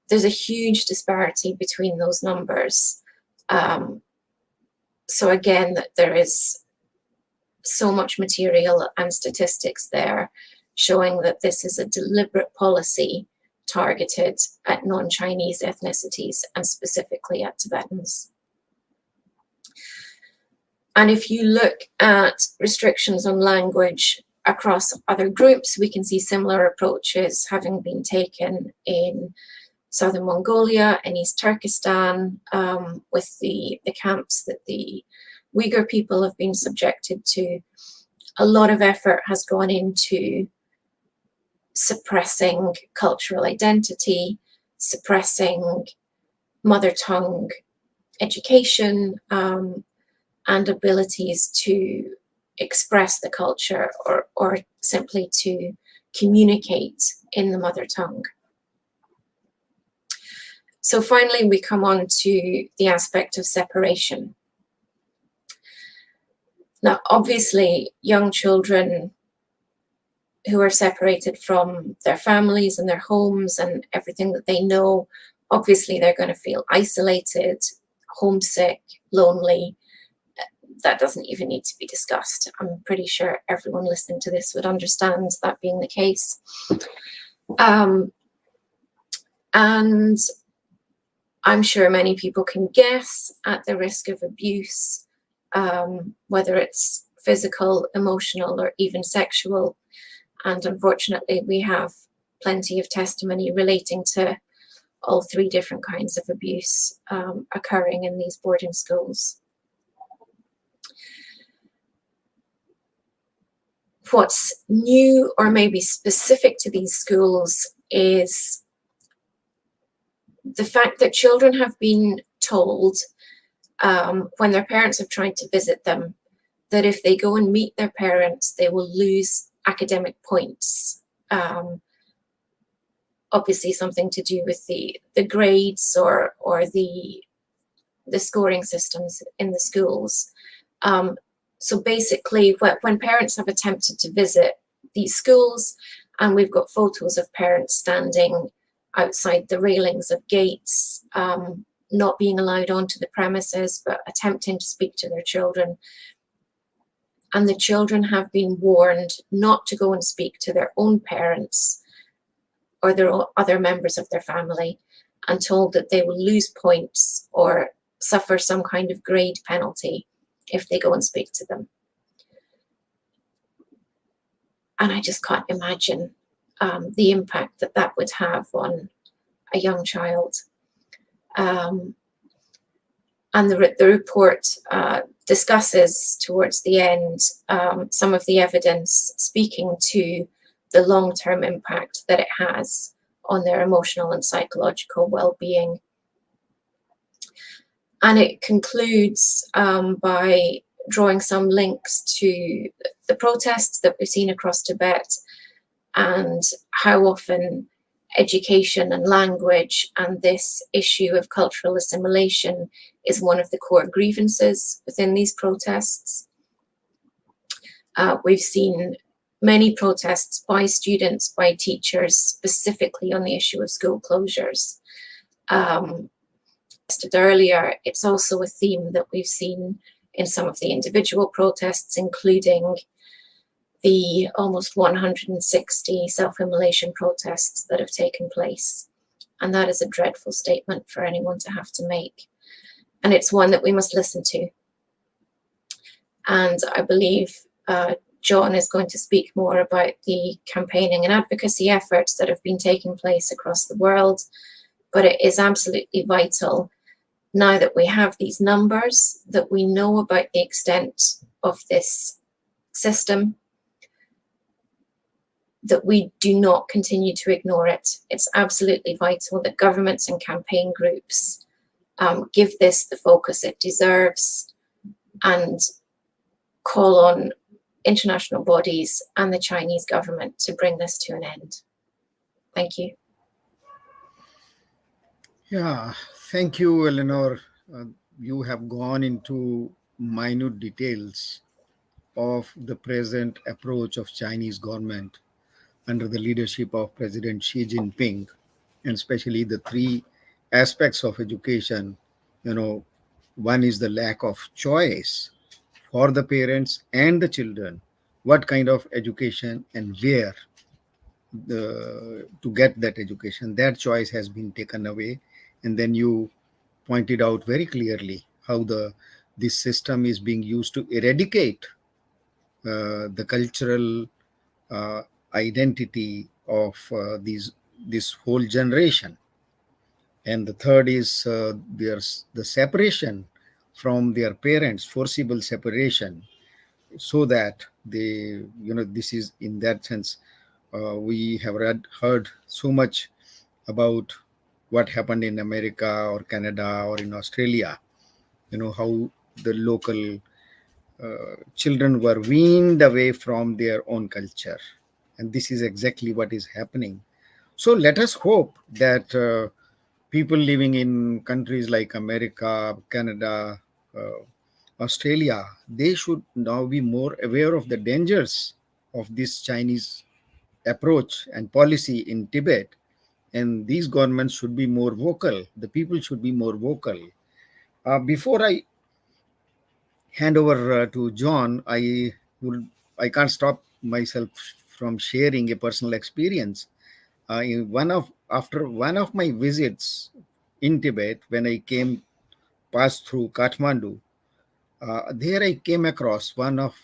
There's a huge disparity between those numbers. So again, there is so much material and statistics there showing that this is a deliberate policy targeted at non-Chinese ethnicities and specifically at Tibetans. And if you look at restrictions on language across other groups, we can see similar approaches having been taken in Southern Mongolia and East Turkestan, with the camps that the Uyghur people have been subjected to. A lot of effort has gone into suppressing cultural identity, suppressing mother tongue education, and abilities to express the culture or simply to communicate in the mother tongue. So finally, we come on to the aspect of separation. Now, obviously, young children who are separated from their families and their homes and everything that they know, obviously they're going to feel isolated, homesick, lonely. That doesn't even need to be discussed. I'm pretty sure everyone listening to this would understand that being the case. And I'm sure many people can guess at the risk of abuse, whether it's physical, emotional, or even sexual. And unfortunately, we have plenty of testimony relating to all three different kinds of abuse occurring in these boarding schools. What's new or maybe specific to these schools is the fact that children have been told when their parents have tried to visit them that if they go and meet their parents, they will lose academic points. Obviously something to do with the grades or the scoring systems in the schools. So basically, when parents have attempted to visit these schools, and we've got photos of parents standing outside the railings of gates, not being allowed onto the premises, but attempting to speak to their children. And the children have been warned not to go and speak to their own parents or their other members of their family, and told that they will lose points or suffer some kind of grade penalty if they go and speak to them. And I just can't imagine the impact that that would have on a young child. And the report discusses towards the end some of the evidence speaking to the long-term impact that it has on their emotional and psychological well-being. And it concludes by drawing some links to the protests that we've seen across Tibet and how often education and language and this issue of cultural assimilation is one of the core grievances within these protests. We've seen many protests by students, by teachers, specifically on the issue of school closures. Earlier, it's also a theme that we've seen in some of the individual protests, including the almost 160 self-immolation protests that have taken place. And that is a dreadful statement for anyone to have to make. And it's one that we must listen to. And I believe John is going to speak more about the campaigning and advocacy efforts that have been taking place across the world. But it is absolutely vital, now that we have these numbers, that we know about the extent of this system, that we do not continue to ignore it. It's absolutely vital that governments and campaign groups give this the focus it deserves and call on international bodies and the Chinese government to bring this to an end. Thank you. Yeah, thank you, Eleanor. You have gone into minute details of the present approach of Chinese government under the leadership of President Xi Jinping, and especially the three aspects of education. One is the lack of choice for the parents and the children, what kind of education and where to get that education. That choice has been taken away. And then you pointed out very clearly how this system is being used to eradicate the cultural uh, identity of this whole generation. And the third is there's the separation from their parents, forcible separation, so that this is, in that sense, we have heard so much about what happened in America or Canada or in Australia, how the local children were weaned away from their own culture. And this is exactly what is happening. So let us hope that people living in countries like America, Canada, Australia, they should now be more aware of the dangers of this Chinese approach and policy in Tibet. And these governments should be more vocal. The people should be more vocal. Before I hand over to John, I can't stop myself from sharing a personal experience. After one of my visits in Tibet, when I passed through Kathmandu, there I came across one of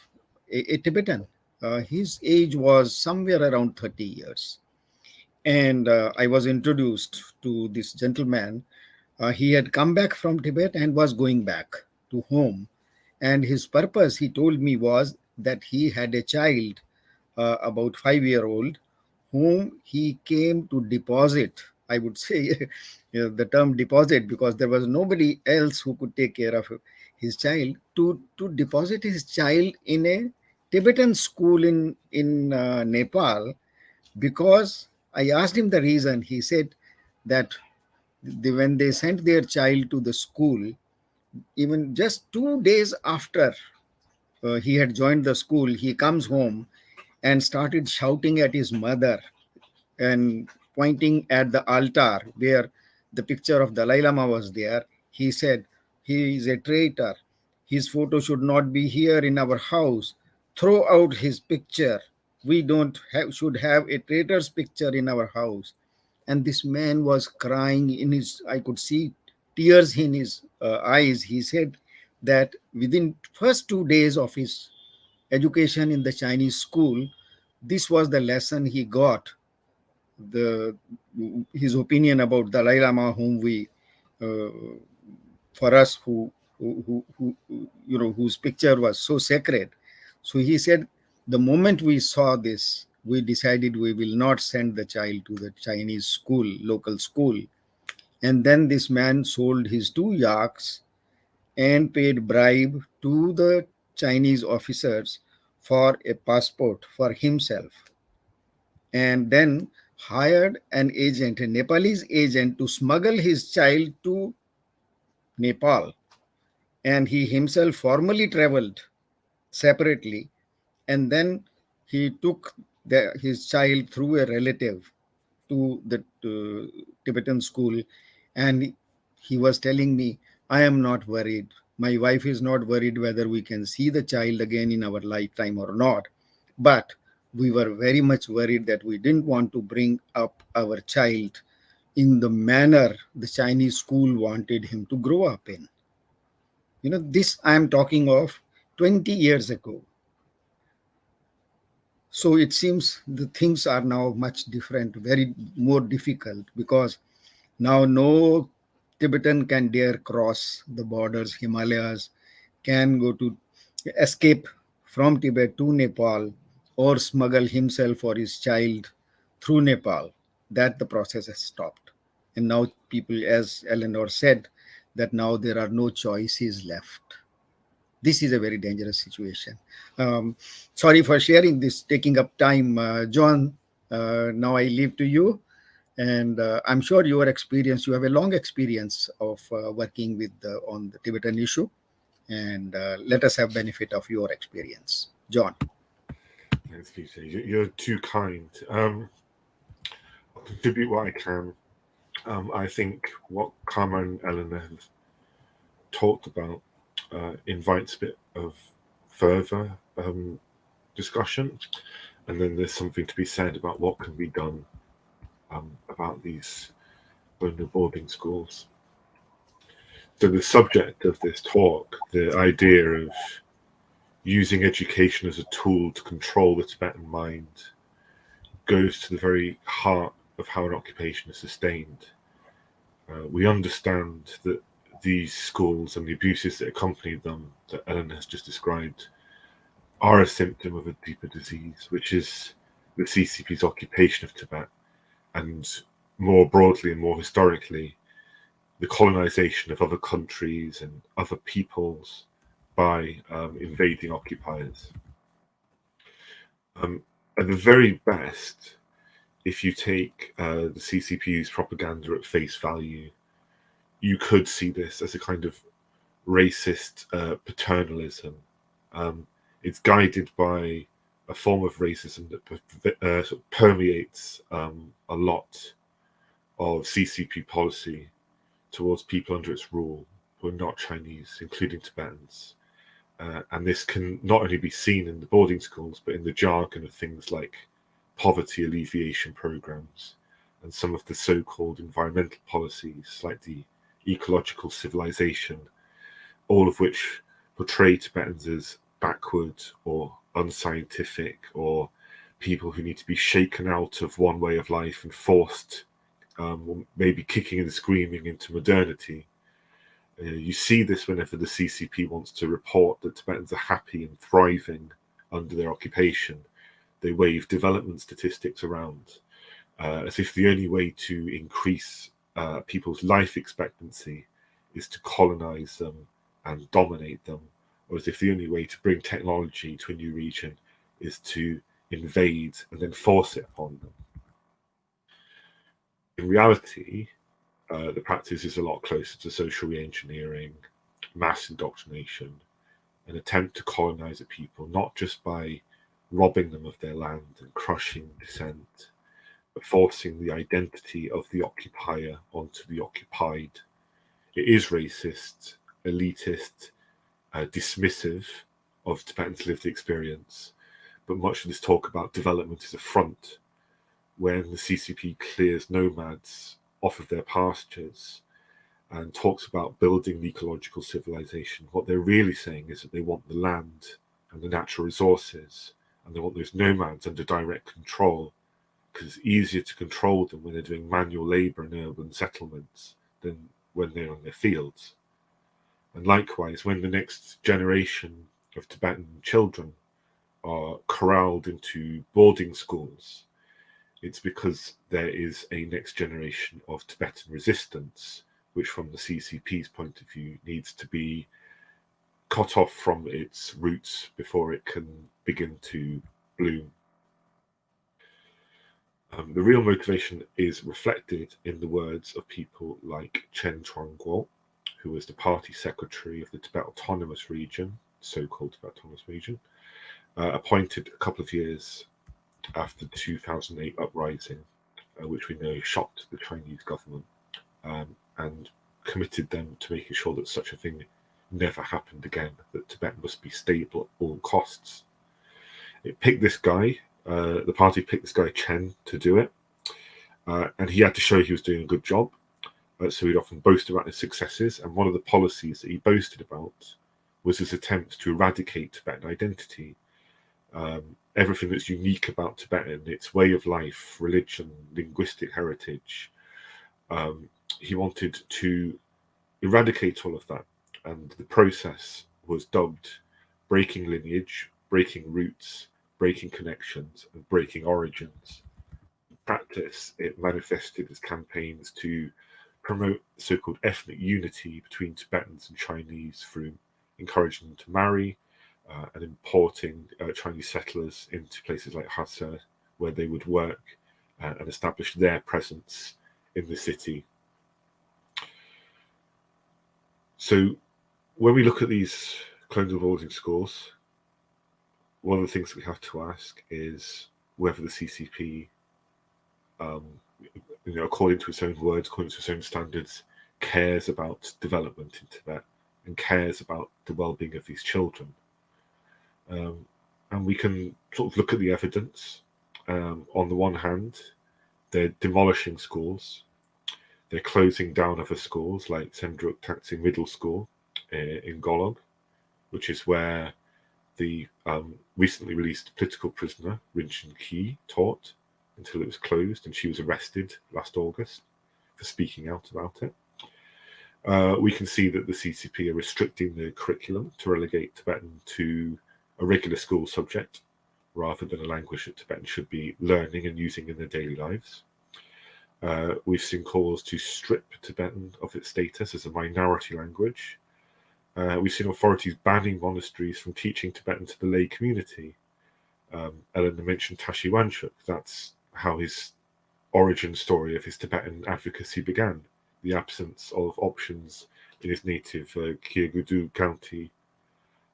a Tibetan. His age was somewhere around 30 years. And I was introduced to this gentleman. He had come back from Tibet and was going back to home. And his purpose, he told me, was that he had a child, about 5-year-old, whom he came to deposit. I would say the term deposit, because there was nobody else who could take care of his child, to deposit his child in a Tibetan school in Nepal. Because I asked him the reason. He said that when they sent their child to the school, even just 2 days after he had joined the school, he comes home and started shouting at his mother and pointing at the altar where the picture of Dalai Lama was there. He said, "He is a traitor. His photo should not be here in our house. Throw out his picture. We don't have, should have a traitor's picture in our house." And this man was crying in his, I could see tears in his eyes. He said that within first 2 days of his education in the Chinese school, this was the lesson he got. The His opinion about Dalai Lama, whom we, uh, for us whose picture was so sacred. So he said, the moment we saw this, we decided we will not send the child to the Chinese school, local school. And then this man sold his 2 yaks and paid bribe to the Chinese officers for a passport for himself, and then hired an agent, a Nepalese agent, to smuggle his child to Nepal. And he himself formally traveled separately and then he took his child through a relative to the Tibetan school, and he was telling me, I am not worried. My wife is not worried whether we can see the child again in our lifetime or not. But we were very much worried that we didn't want to bring up our child in the manner the Chinese school wanted him to grow up in. This I am talking of 20 years ago. So it seems the things are now much different, very more difficult, because now no Tibetan can dare cross the borders, Himalayas, can go to escape from Tibet to Nepal or smuggle himself or his child through Nepal. That the process has stopped. And now people, as Eleanor said, that now there are no choices left. This is a very dangerous situation. Sorry for sharing this, taking up time. John, now I leave to you. And I'm sure you have a long experience of working with on the Tibetan issue. And let us have benefit of your experience. John. Thanks, Peter. You're too kind. I'll contribute what I can. I think what Karma and Eleanor have talked about invites a bit of further discussion, and then there's something to be said about what can be done about these boarding schools. So the subject of this talk, the idea of using education as a tool to control the Tibetan mind, goes to the very heart of how an occupation is sustained. We understand that these schools and the abuses that accompany them, that Ellen has just described, are a symptom of a deeper disease, which is the CCP's occupation of Tibet, and more broadly and more historically, the colonization of other countries and other peoples by invading occupiers. At the very best, if you take the CCP's propaganda at face value, you could see this as a kind of racist paternalism. It's guided by a form of racism that sort of permeates a lot of CCP policy towards people under its rule who are not Chinese, including Tibetans. And this can not only be seen in the boarding schools, but in the jargon of things like poverty alleviation programs and some of the so-called environmental policies like the ecological civilization, all of which portray Tibetans as backward or unscientific, or people who need to be shaken out of one way of life and forced, maybe kicking and screaming, into modernity. You see this whenever the CCP wants to report that Tibetans are happy and thriving under their occupation. They wave development statistics around as if the only way to increase people's life expectancy is to colonize them and dominate them, or as if the only way to bring technology to a new region is to invade and then force it upon them. In reality, the practice is a lot closer to social re-engineering, mass indoctrination, an attempt to colonize a people, not just by robbing them of their land and crushing dissent, but forcing the identity of the occupier onto the occupied. It is racist, elitist, dismissive of Tibetans' lived experience, but much of this talk about development is a front. When the CCP clears nomads off of their pastures and talks about building the ecological civilization, what they're really saying is that they want the land and the natural resources, and they want those nomads under direct control, because it's easier to control them when they're doing manual labor in urban settlements than when they're on their fields. And likewise, when the next generation of Tibetan children are corralled into boarding schools, it's because there is a next generation of Tibetan resistance, which from the CCP's point of view needs to be cut off from its roots before it can begin to bloom. The real motivation is reflected in the words of people like Chen Chuangguo, who was the party secretary of the Tibet Autonomous Region, so-called Tibet Autonomous Region, appointed a couple of years after the 2008 uprising, which we know shocked the Chinese government, and committed them to making sure that such a thing never happened again, that Tibet must be stable at all costs. It picked this guy, the party picked this guy Chen to do it, and he had to show he was doing a good job. So he'd often boast about his successes, and one of the policies that he boasted about was his attempt to eradicate Tibetan identity. Everything that's unique about Tibetan, its way of life, religion, linguistic heritage. He wanted to eradicate all of that, and the process was dubbed breaking lineage, breaking roots, breaking connections, and breaking origins. In practice, it manifested as campaigns to promote so-called ethnic unity between Tibetans and Chinese through encouraging them to marry, and importing Chinese settlers into places like Hassa, where they would work and establish their presence in the city. So when we look at these colonial boarding schools, one of the things that we have to ask is whether the CCP, according to its own words, according to its own standards, cares about development in Tibet and cares about the well-being of these children. And we can sort of look at the evidence. On the one hand, they're demolishing schools. They're closing down other schools like Sendruk Taxi Middle School in Golog, which is where the recently released political prisoner Rinchen Ki taught until it was closed, and she was arrested last August for speaking out about it. We can see that the CCP are restricting the curriculum to relegate Tibetan to a regular school subject rather than a language that Tibetans should be learning and using in their daily lives. We've seen calls to strip Tibetan of its status as a minority language. We've seen authorities banning monasteries from teaching Tibetan to the lay community. Eleanor mentioned Tashi Wanshuk. That's how his origin story of his Tibetan advocacy began. The absence of options in his native Kyagudu county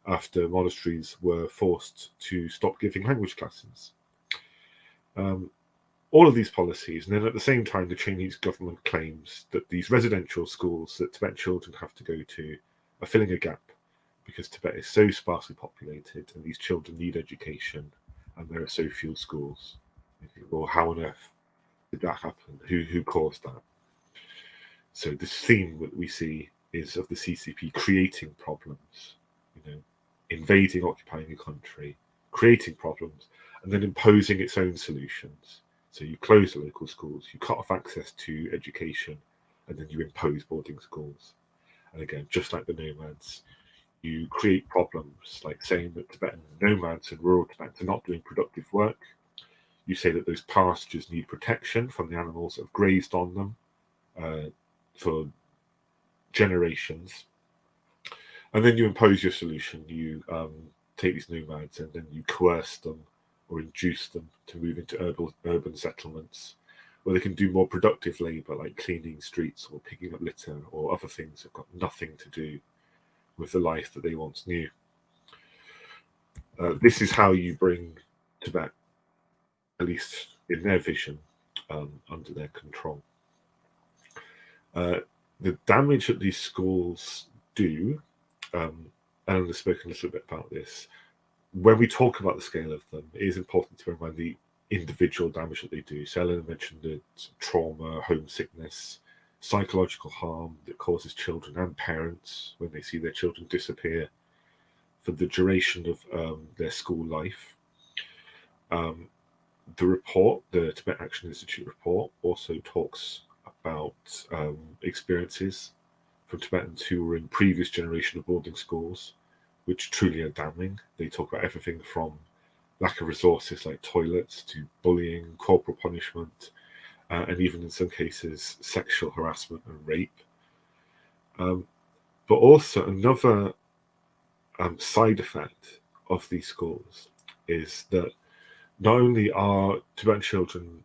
after monasteries were forced to stop giving language classes. All of these policies, and then at the same time, the Chinese government claims that these residential schools that Tibetan children have to go to are filling a gap because Tibet is so sparsely populated and these children need education and there are so few schools. Well, how on earth did that happen? Who caused that? So this theme that we see is of the CCP creating problems, invading, occupying a country, creating problems, and then imposing its own solutions. So you close the local schools, you cut off access to education, and then you impose boarding schools. And again, just like the nomads, you create problems like saying that Tibetan nomads and rural Tibetans are not doing productive work. You say that those pastures need protection from the animals that have grazed on them for generations. And then you impose your solution. You take these nomads and then you coerce them or induce them to move into urban settlements where they can do more productive labor like cleaning streets or picking up litter or other things that have got nothing to do with the life that they once knew. This is how you bring Tibet, at least in their vision, under their control. The damage that these schools do, Ellen has spoken a little bit about this. When we talk about the scale of them, it is important to remember the individual damage that they do. So Ellen mentioned that trauma, homesickness, psychological harm that causes children and parents when they see their children disappear for the duration of their school life. The report, the Tibet Action Institute report, also talks about experiences from Tibetans who were in previous generation of boarding schools, which truly are damning. They talk about everything from lack of resources like toilets to bullying, corporal punishment, and even in some cases sexual harassment and rape. But also another side effect of these schools is that not only are Tibetan children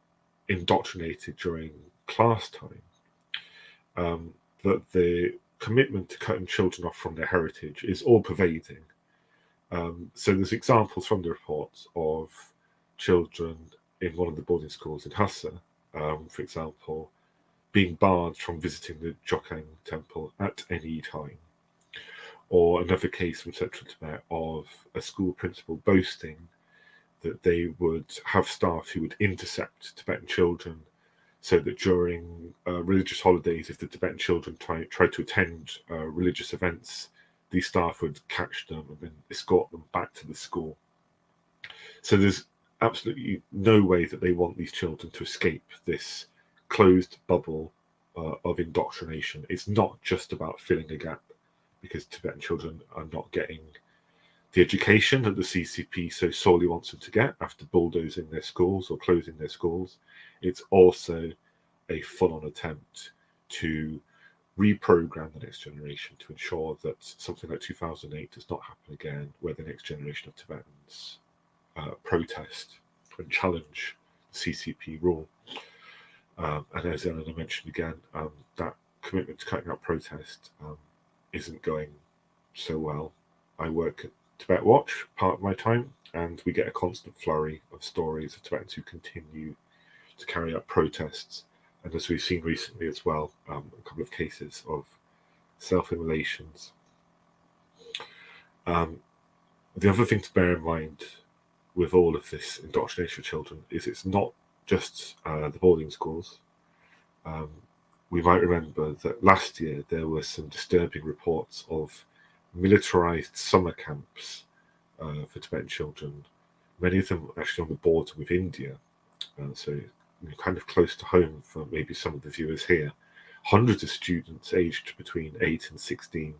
indoctrinated during class time, but the commitment to cutting children off from their heritage is all pervading. So there's examples from the report of children in one of the boarding schools in Hassa, for example, being barred from visiting the Jokhang temple at any time. Or another case from Central Tibet of a school principal boasting that they would have staff who would intercept Tibetan children so that during religious holidays, if the Tibetan children tried to attend religious events, these staff would catch them and then escort them back to the school. So there's absolutely no way that they want these children to escape this closed bubble of indoctrination. It's not just about filling a gap, because Tibetan children are not getting the education that the CCP so sorely wants them to get after bulldozing their schools or closing their schools. It's also a full-on attempt to reprogram the next generation to ensure that something like 2008 does not happen again, where the next generation of Tibetans protest and challenge the CCP rule. And as Eleanor mentioned again, that commitment to cutting out protest isn't going so well. I work at Tibet Watch part of my time, and we get a constant flurry of stories of Tibetans who continue to carry out protests. And as we've seen recently as well, a couple of cases of self-immolations. The other thing to bear in mind with all of this indoctrination of children is it's not just the boarding schools. We might remember that last year there were some disturbing reports of militarized summer camps for Tibetan children, many of them actually on the border with India, so kind of close to home for maybe some of the viewers here. Hundreds of students aged between 8 and 16.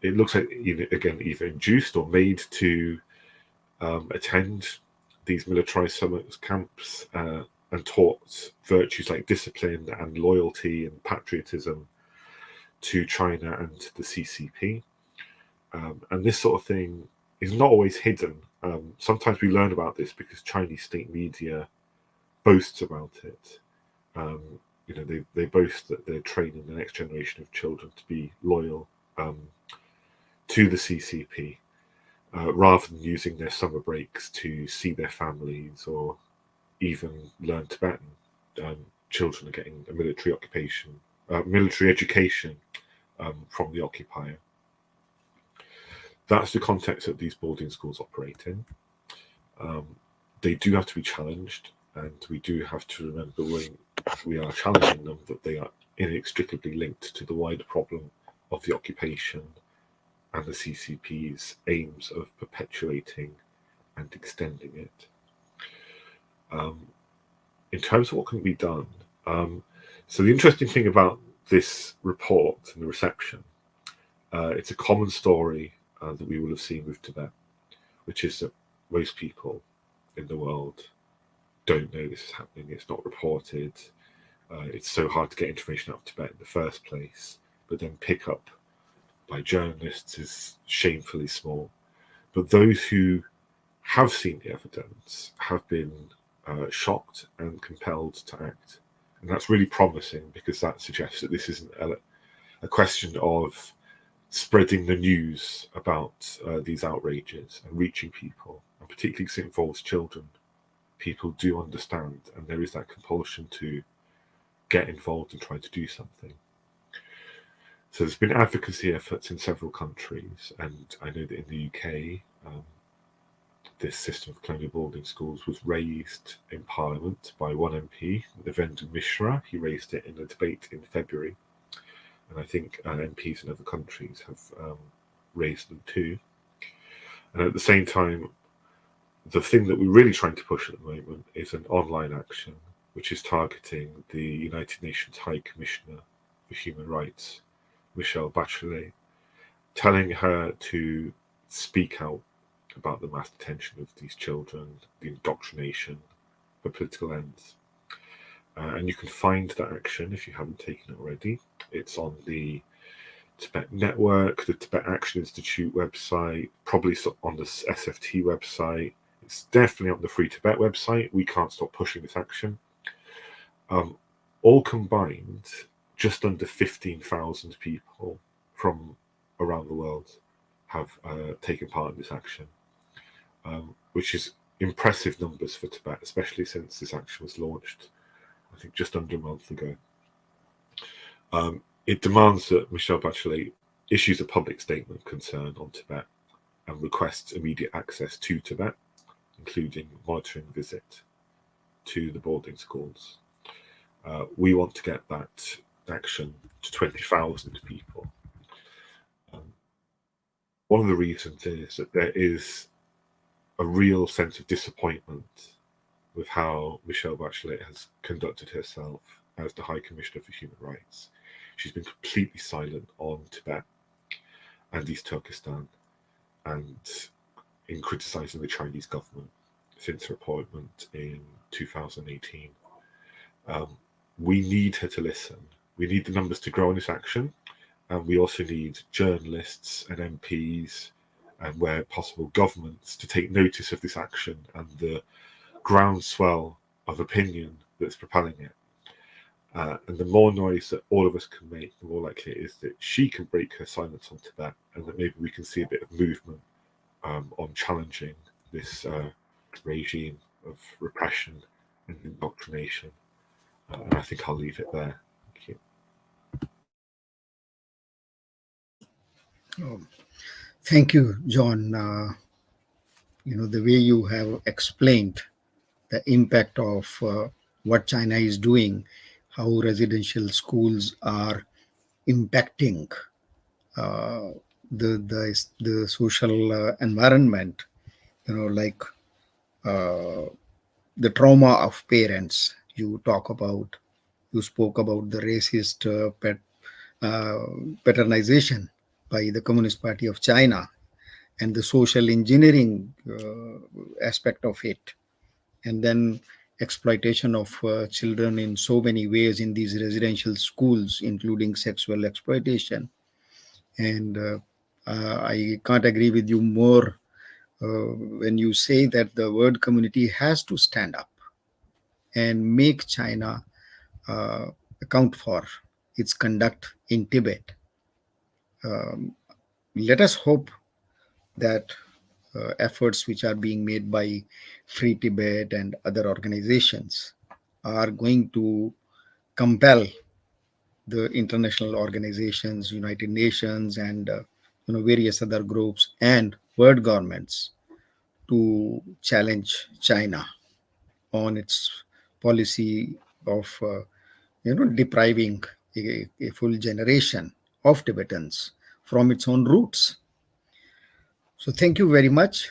It looks like, again, either induced or made to attend these militarized summer camps and taught virtues like discipline and loyalty and patriotism to China and the CCP. And this sort of thing is not always hidden. Sometimes we learn about this because Chinese state media boasts about it. They boast that they're training the next generation of children to be loyal to the CCP, rather than using their summer breaks to see their families or even learn Tibetan. Children are getting a military education from the occupier. That's the context that these boarding schools operate in. They do have to be challenged, and we do have to remember when we are challenging them that they are inextricably linked to the wider problem of the occupation and the CCP's aims of perpetuating and extending it. In terms of what can be done, so the interesting thing about this report and the reception, it's a common story that we will have seen with Tibet, which is that most people in the world don't know this is happening. It's not reported. It's so hard to get information out of Tibet in the first place, but then pick up by journalists is shamefully small. But those who have seen the evidence have been shocked and compelled to act. And that's really promising, because that suggests that this isn't a question of spreading the news about these outrages and reaching people, and particularly because it involves children. People do understand, and there is that compulsion to get involved and try to do something. So there's been advocacy efforts in several countries, and I know that in the UK, this system of colonial boarding schools was raised in Parliament by one MP, Devendra Mishra. He raised it in a debate in February, and I think MPs in other countries have raised them too. And at the same time, the thing that we're really trying to push at the moment is an online action, which is targeting the United Nations High Commissioner for Human Rights, Michelle Bachelet, telling her to speak out about the mass detention of these children, the indoctrination for political ends. And you can find that action if you haven't taken it already. It's on the Tibet Network, the Tibet Action Institute website, probably on the SFT website. It's definitely on the Free Tibet website. We can't stop pushing this action. All combined, just under 15,000 people from around the world have taken part in this action, which is impressive numbers for Tibet, especially since this action was launched, I think, just under a month ago. It demands that Michelle Bachelet issues a public statement of concern on Tibet and requests immediate access to Tibet, including monitoring visit to the boarding schools. We want to get that action to 20,000 people. One of the reasons is that there is a real sense of disappointment with how Michelle Bachelet has conducted herself as the High Commissioner for Human Rights. She's been completely silent on Tibet and East Turkestan and in criticizing the Chinese government since her appointment in 2018. We need her to listen. We need the numbers to grow in this action, and we also need journalists and MPs and, where possible, governments to take notice of this action and the groundswell of opinion that's propelling it. And the more noise that all of us can make, the more likely it is that she can break her silence on Tibet, and that maybe we can see a bit of movement on challenging this regime of repression and indoctrination. And I think I'll leave it there. Thank you. Thank you, John. The way you have explained the impact of what China is doing, how residential schools are impacting the social environment, like the trauma of parents. You spoke about the racist patronization by the Communist Party of China and the social engineering aspect of it, and then exploitation of children in so many ways in these residential schools, including sexual exploitation. And I can't agree with you more when you say that the world community has to stand up and make China account for its conduct in Tibet. Let us hope that efforts which are being made by Free Tibet and other organizations are going to compel the international organizations, United Nations, and various other groups and world governments to challenge China on its policy of depriving a full generation of Tibetans from its own roots. So thank you very much.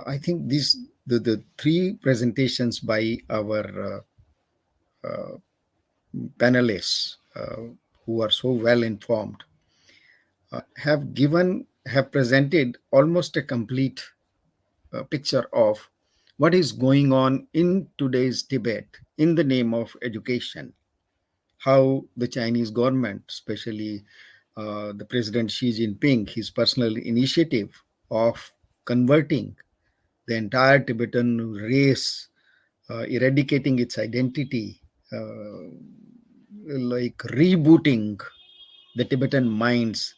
I think the three presentations by our panelists who are so well informed have presented almost a complete picture of what is going on in today's Tibet in the name of education. How the Chinese government, especially the President Xi Jinping, his personal initiative of converting the entire Tibetan race, eradicating its identity, like rebooting the Tibetan minds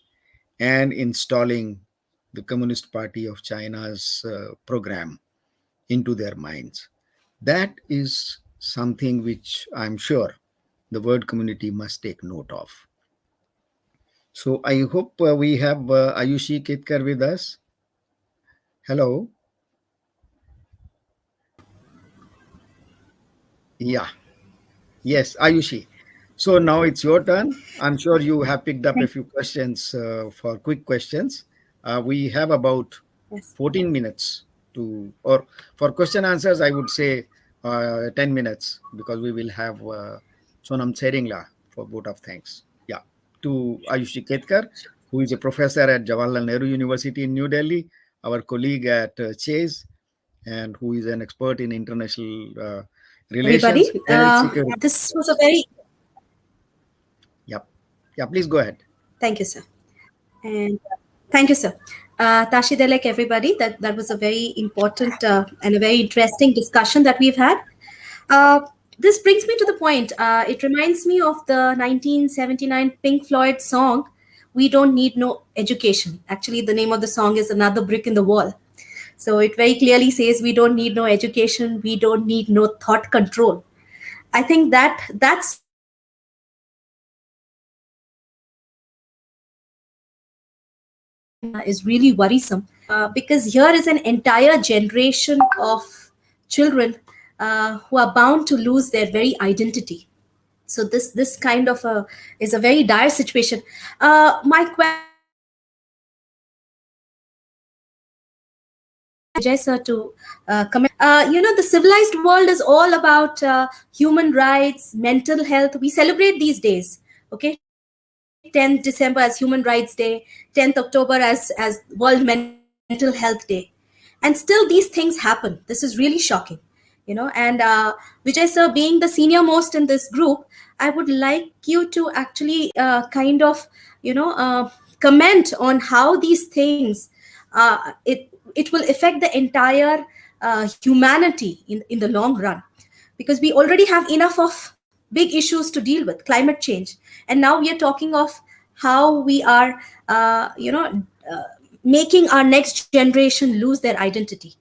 and installing the Communist Party of China's program into their minds. That is something which I'm sure the world community must take note of. So I hope we have Ayushi Ketkar with us. Hello. Yeah. Yes, Ayushi. So now it's your turn. I'm sure you have picked up a few questions for quick questions. We have about 14 minutes or for question answers, I would say 10 minutes, because we will have Sonam Seringla for vote of thanks. Yeah. To Ayushi Ketkar, who is a professor at Jawaharlal Nehru University in New Delhi, our colleague at Chase, and who is an expert in international relations. Everybody, this was a very... Yeah, please go ahead. Thank you, sir. And thank you, sir. Tashi Delek, everybody. That was a very important and a very interesting discussion that we've had. This brings me to the point. It reminds me of the 1979 Pink Floyd song, we don't need no education. Actually, the name of the song is Another Brick in the Wall. So it very clearly says we don't need no education, we don't need no thought control. I think that sort of is really worrisome, because here is an entire generation of children who are bound to lose their very identity. So this kind of is a very dire situation. My question Vijay sir to comment. The civilized world is all about human rights, mental health. We celebrate these days. Okay, 10th December as Human Rights Day, 10th October as World Mental Health Day, and still these things happen. This is really shocking, And Vijay sir, being the senior most in this group, I would like you to actually kind of comment on how these things it will affect the entire humanity in the long run, because we already have enough of big issues to deal with, climate change, and now we are talking of how we are making our next generation lose their identity.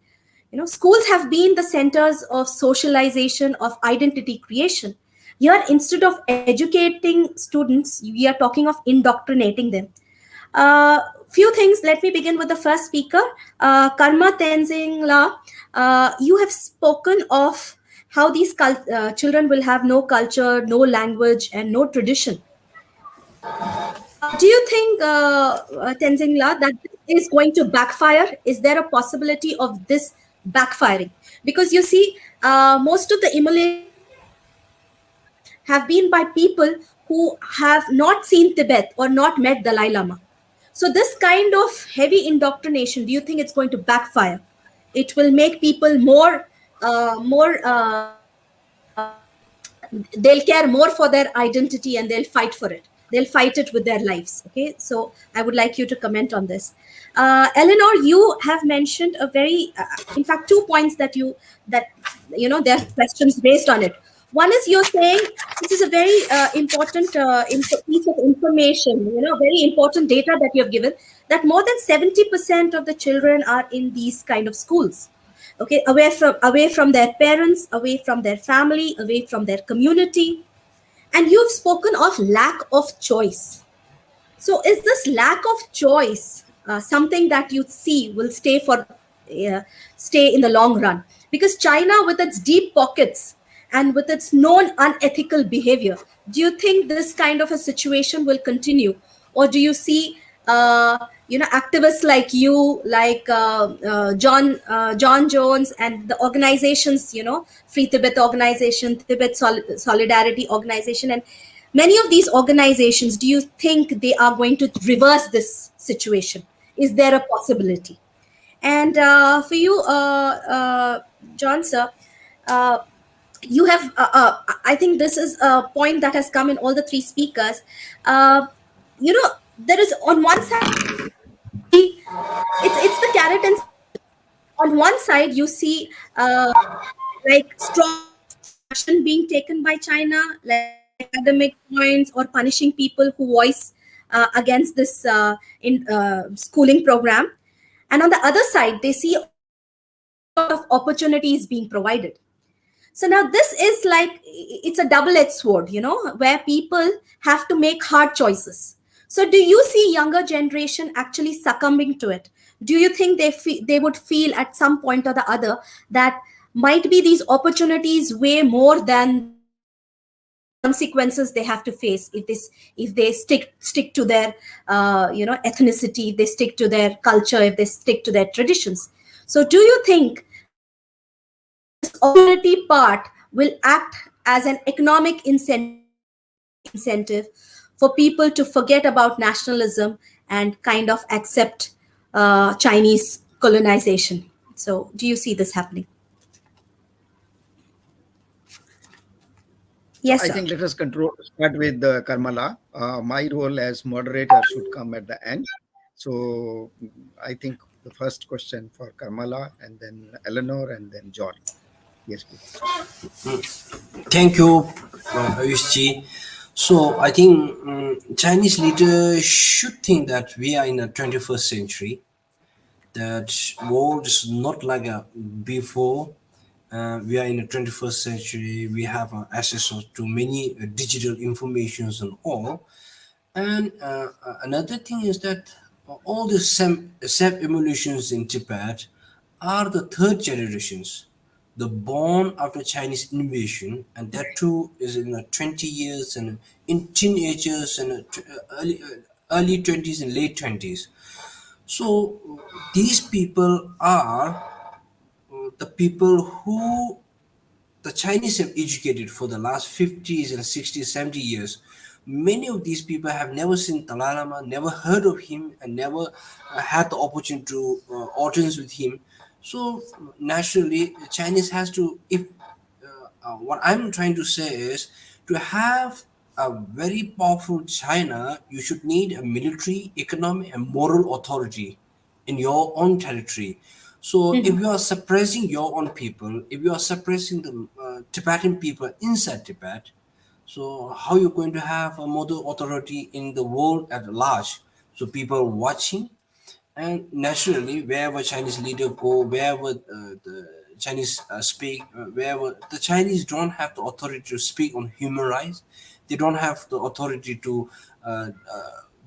Schools have been the centers of socialization, of identity creation. Here, instead of educating students, we are talking of indoctrinating them. Few things. Let me begin with the first speaker, Karma Tenzing La. You have spoken of how these children will have no culture, no language, and no tradition. Do you think, Tenzing La, that this is going to backfire? Is there a possibility of this backfiring? Because you see, most of the immolations that have happened have been by people who have not seen Tibet or not met Dalai Lama. So this kind of heavy indoctrination, do you think it's going to backfire? It will make people they'll care more for their identity and they'll fight for it. They'll fight it with their lives. Okay, so I would like you to comment on this. Eleanor, you have mentioned a very, in fact, 2 points that there are questions based on it. One is you're saying this is a very important piece of information, very important data that you have given, that more than 70% of the children are in these kind of schools. Okay, away from their parents, away from their family, away from their community. And you've spoken of lack of choice. So is this lack of choice something that you see will stay in the long run? Because China, with its deep pockets and with its known unethical behavior, do you think this kind of a situation will continue, or do you see activists like you, like John Jones, and the organizations, Free Tibet Organization, Tibet Solidarity Organization, and many of these organizations, do you think they are going to reverse this situation? Is there a possibility? And for you, John, sir, you have, I think this is a point that has come in all the three speakers. There is on one side, it's the carrot and on one side you see like strong action being taken by China, like academic points or punishing people who voice against this schooling program. And on the other side, they see a lot of opportunities being provided. So now this is like, it's a double-edged sword, where people have to make hard choices. So do you see younger generation actually succumbing to it? Do you think they would feel at some point or the other that might be these opportunities way more than the consequences they have to face if they stick to their ethnicity, if they stick to their culture, if they stick to their traditions? So do you think this opportunity part will act as an economic incentive for people to forget about nationalism and kind of accept Chinese colonization? So do you see this happening? Yes, I sir. think let us start with Karmala. My role as moderator should come at the end. So I think the first question for Karmala, and then Eleanor, and then John. Yes, please. Thank you, Ayushji. So I think Chinese leaders should think that we are in the 21st century, that world is not like a before. We are in the 21st century. We have access to many digital informations and all. And another thing is that all the self evolutions in Tibet are the third generations, the born after Chinese invasion, and that too is in 20 years and in teenagers and early 20s and late 20s. So these people are the people who the Chinese have educated for the last 50s and 60s, 70 years. Many of these people have never seen Dalai Lama, never heard of him, and never had the opportunity to audience with him. So naturally, the Chinese has to. If what I'm trying to say is, to have a very powerful China, you should need a military, economic, and moral authority in your own territory. So if you are suppressing your own people, if you are suppressing the Tibetan people inside Tibet, so how you going to have a moral authority in the world at large? So people watching, and naturally, wherever Chinese leader go, wherever the Chinese speak, wherever the Chinese don't have the authority to speak on human rights, they don't have the authority to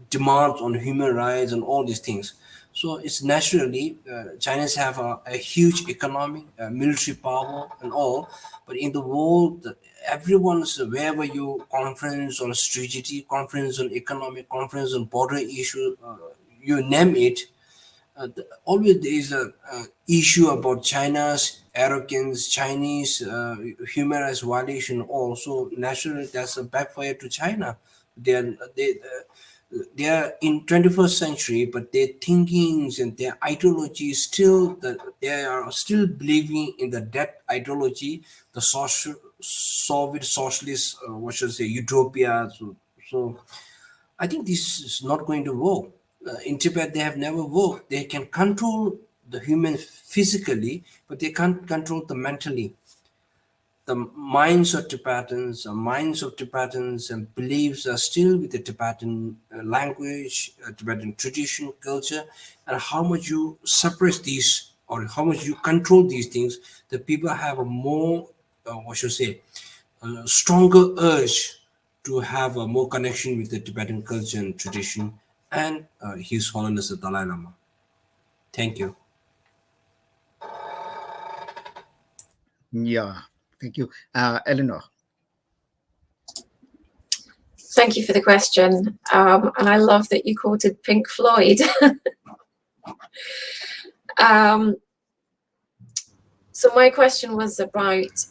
demand on human rights and all these things. So it's naturally Chinese have a huge economic, military power and all, but in the world, everyone's wherever you conference on strategy, conference on economic, conference on border issue, you name it, always there is a issue about China's arrogance, Chinese human rights violation. Also, naturally, that's a backfire to China. They are they are in 21st century, but their thinkings and their ideology is still that they are still believing in the dead ideology, the social Soviet socialist, what should I say, utopia. So I think this is not going to work. In Tibet, they have never worked. They can control the human physically, but they can't control the mentally. The minds of Tibetans and beliefs are still with the Tibetan language, Tibetan tradition, culture, and how much you suppress these or how much you control these things, the people have a more, what should I say, stronger urge to have a more connection with the Tibetan culture and tradition and His Holiness the Dalai Lama. Thank you. Yeah, thank you. Eleanor. Thank you for the question. And I love that you quoted Pink Floyd. So my question was about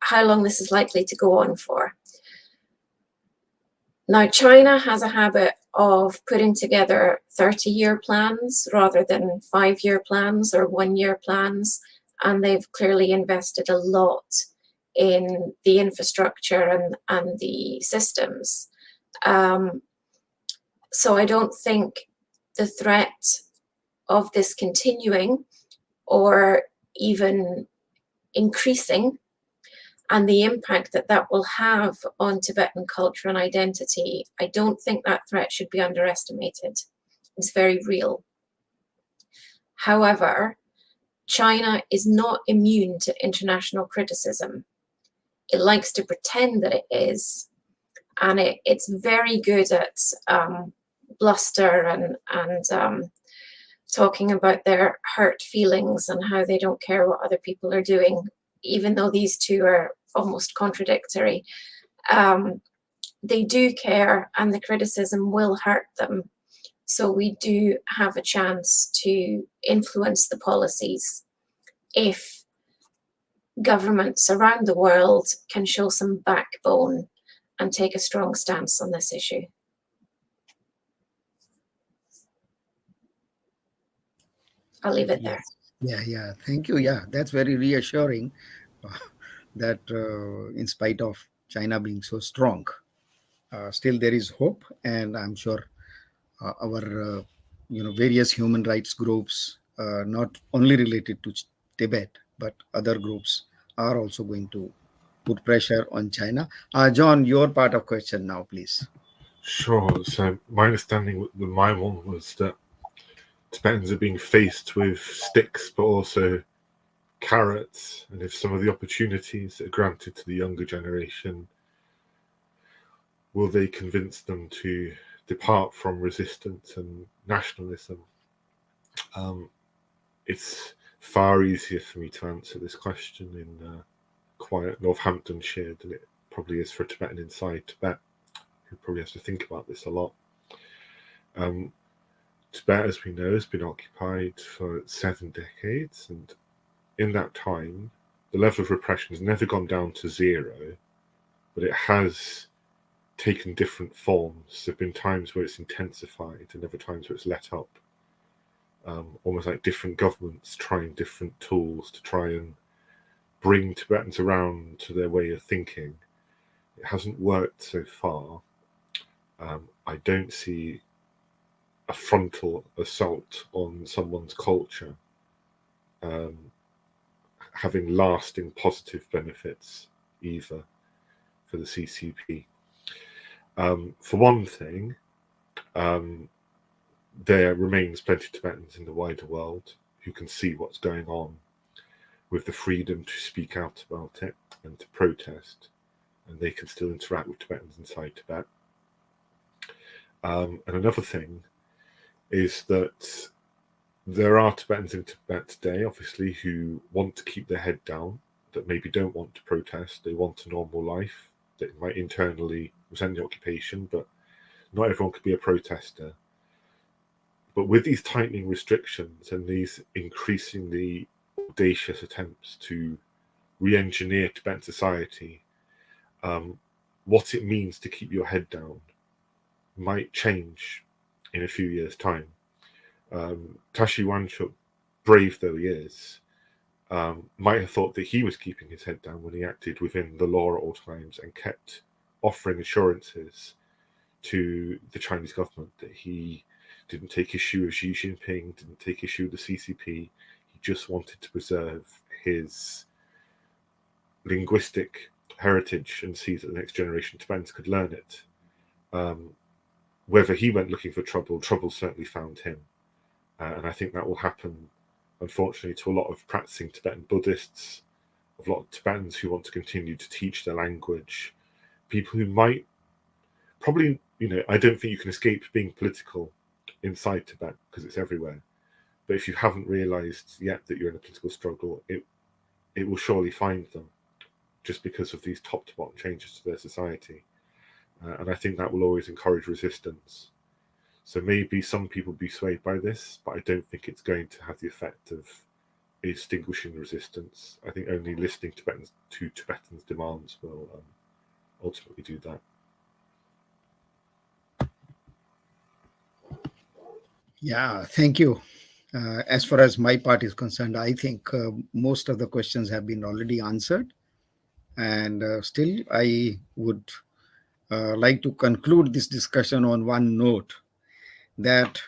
how long this is likely to go on for. Now, China has a habit of putting together 30-year plans rather than 5-year plans or 1-year plans, and they've clearly invested a lot in the infrastructure and the systems. So I don't think the threat of this continuing or even increasing and the impact that that will have on Tibetan culture and identity, I don't think that threat should be underestimated. It's very real. However, China is not immune to international criticism. It likes to pretend that it is, and it's very good at bluster and talking about their hurt feelings and how they don't care what other people are doing, even though these two are almost contradictory. They do care, and the criticism will hurt them. So we do have a chance to influence the policies if governments around the world can show some backbone and take a strong stance on this issue. I'll leave it there. Yeah. Thank you. Yeah, that's very reassuring that in spite of China being so strong, still there is hope, and I'm sure our various human rights groups, not only related to Tibet but other groups, are also going to put pressure on China. John, your part of question now, please. Sure. So my understanding with my one was that Tibetans are being faced with sticks, but also carrots, and if some of the opportunities that are granted to the younger generation, will they convince them to depart from resistance and nationalism? It's far easier for me to answer this question in quiet Northamptonshire than it probably is for a Tibetan inside Tibet, who probably has to think about this a lot. Tibet, as we know, has been occupied for 7 decades, and in that time, the level of repression has never gone down to zero, but it has taken different forms. There have been times where it's intensified and other times where it's let up. Almost like different governments trying different tools to try and bring Tibetans around to their way of thinking. It hasn't worked so far. I don't see a frontal assault on someone's culture having lasting positive benefits either for the CCP. For one thing, there remains plenty of Tibetans in the wider world who can see what's going on with the freedom to speak out about it and to protest, and they can still interact with Tibetans inside Tibet. And another thing is that there are Tibetans in Tibet today, obviously, who want to keep their head down, that maybe don't want to protest. They want a normal life, that might internally resent the occupation, but not everyone could be a protester. But with these tightening restrictions and these increasingly audacious attempts to re-engineer Tibetan society, what it means to keep your head down might change in a few years' time. Tashi Wanchuk, brave though he is, might have thought that he was keeping his head down when he acted within the law at all times and kept offering assurances to the Chinese government that he didn't take issue with Xi Jinping, didn't take issue with the CCP. He just wanted to preserve his linguistic heritage and see that the next generation of Tibetans could learn it. Whether he went looking for trouble, trouble certainly found him. And I think that will happen, unfortunately, to a lot of practicing Tibetan Buddhists, a lot of Tibetans who want to continue to teach their language, people who might probably, I don't think you can escape being political inside Tibet because it's everywhere. But if you haven't realized yet that you're in a political struggle, it will surely find them just because of these top-to-bottom changes to their society. And I think that will always encourage resistance. So maybe some people be swayed by this, but I don't think it's going to have the effect of extinguishing resistance. I think only listening to Tibetans' demands will ultimately do that. Yeah, thank you. As far as my part is concerned, I think most of the questions have been already answered. And still, I would like to conclude this discussion on one note, that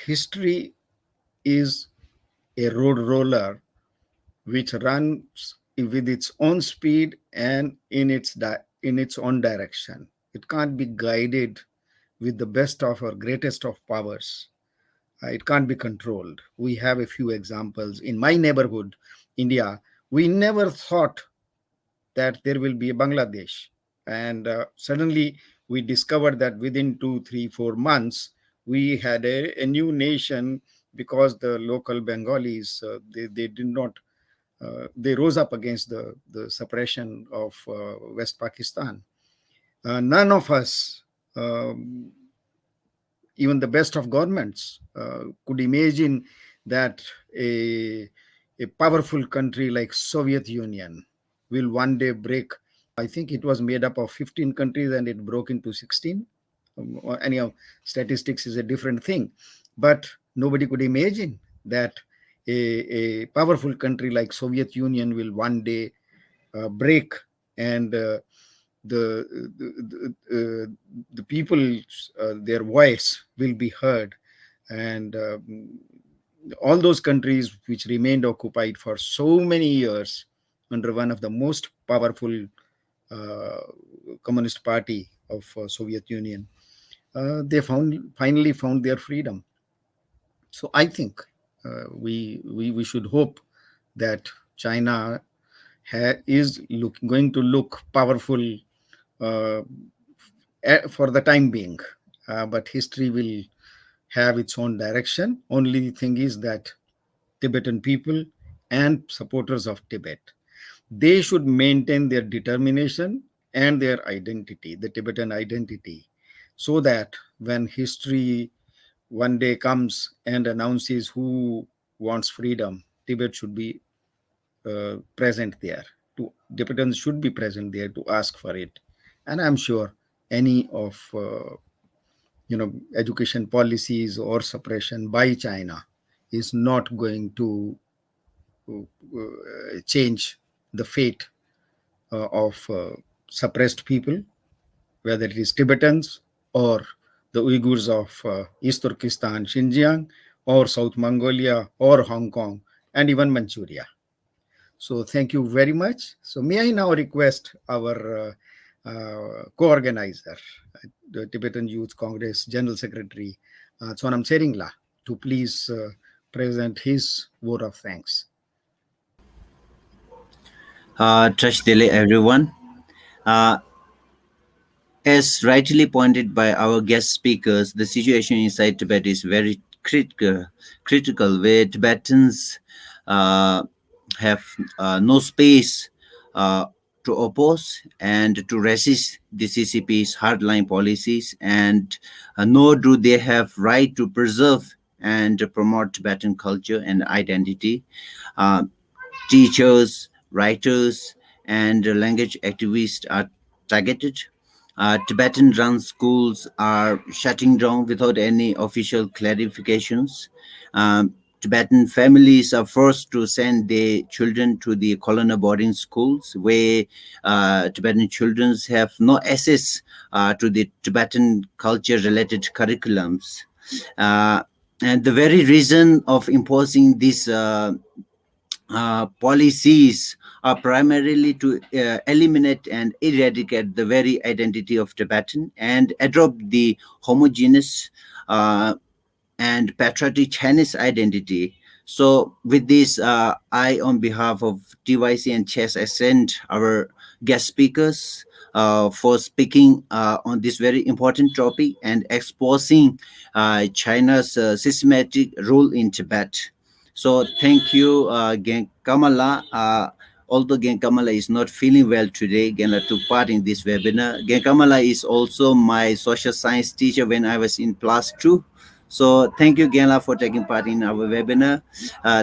history is a road roller which runs with its own speed and in its own direction. It can't be guided with the best of or greatest of powers. It can't be controlled. We have a few examples. In my neighborhood, India, we never thought that there will be a Bangladesh. And suddenly we discovered that within 2, 3, 4 months, we had a new nation because the local Bengalis, they did not, they rose up against the suppression of West Pakistan. None of us, even the best of governments, could imagine that a powerful country like Soviet Union will one day break. I think it was made up of 15 countries and it broke into 16. Anyhow, statistics is a different thing, but nobody could imagine that a powerful country like Soviet Union will one day break, and the people, their voice will be heard, and all those countries which remained occupied for so many years under one of the most powerful uh, communist party of Soviet Union, they finally found their freedom. So I think we should hope that China is going to look powerful uh, for the time being, but history will have its own direction. Only thing is that Tibetan people and supporters of Tibet, they should maintain their determination and their identity, the Tibetan identity, so that when history one day comes and announces who wants freedom, Tibet should be present there. Tibetans should be present there to ask for it, and I'm sure any of education policies or suppression by China is not going to change the fate of suppressed people, whether it is Tibetans or the Uyghurs of East Turkestan, Xinjiang, or South Mongolia, or Hong Kong, and even Manchuria. So, thank you very much. So, may I now request our co-organizer, the Tibetan Youth Congress General Secretary, Sonam Seringla, to please present his vote of thanks. Trash Delhi, everyone. Uh, as rightly pointed by our guest speakers, the situation inside Tibet is very critical where Tibetans uh, have no space uh, to oppose and to resist the CCP's hardline policies, and nor do they have right to preserve and promote Tibetan culture and identity. Uh, Teachers, writers, and language activists are targeted. Tibetan run schools are shutting down without any official clarifications. Tibetan families are forced to send their children to the colonial boarding schools where Tibetan children have no access to the Tibetan culture related curriculums. Uh, and the very reason of imposing these policies are primarily to eliminate and eradicate the very identity of Tibetan and adopt the homogeneous and patriotic Chinese identity. So, with this, I, on behalf of TYC and Chess, extend our guest speakers for speaking on this very important topic and exposing China's systematic rule in Tibet. So, thank you, Gen Kamala. Although Gen Kamala is not feeling well today, Genla took part in this webinar. Gen Kamala is also my social science teacher when I was in class 2. So thank you, Genla, for taking part in our webinar.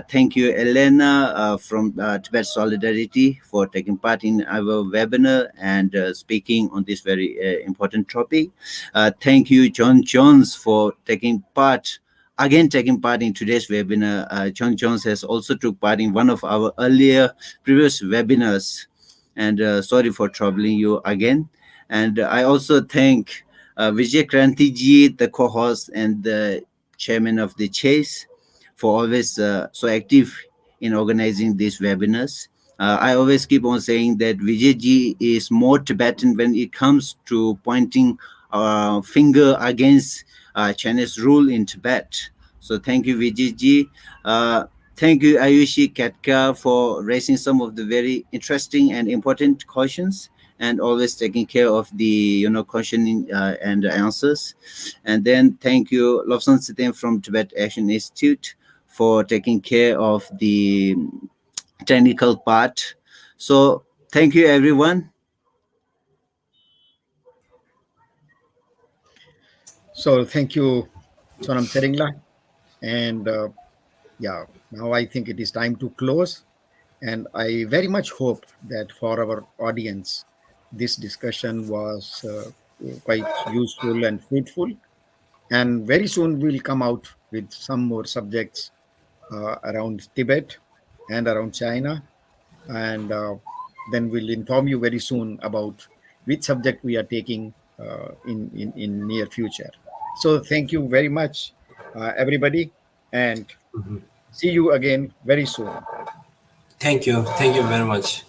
Thank you, Elena from Tibet Solidarity for taking part in our webinar and speaking on this very important topic. Thank you, John Jones, for taking part in today's webinar. John Jones has also took part in one of our earlier previous webinars. And sorry for troubling you again. And I also thank Vijay Krantiji, the co-host and the chairman of the Chase, for always so active in organizing these webinars. I always keep on saying that Vijayji is more Tibetan when it comes to pointing a finger against Chinese rule in Tibet. So thank you, Vijayji. Thank you, Ayushi Katka, for raising some of the very interesting and important questions and always taking care of the questioning and answers. And then thank you, Lobsang Sitem from Tibet Action Institute, for taking care of the technical part. So thank you, everyone. So thank you, Sonam Seringla. And yeah, now I think it is time to close. And I very much hope that for our audience, this discussion was quite useful and fruitful. And very soon we'll come out with some more subjects around Tibet and around China. And then we'll inform you very soon about which subject we are taking in near future. So thank you very much, everybody, and see you again very soon. Thank you very much.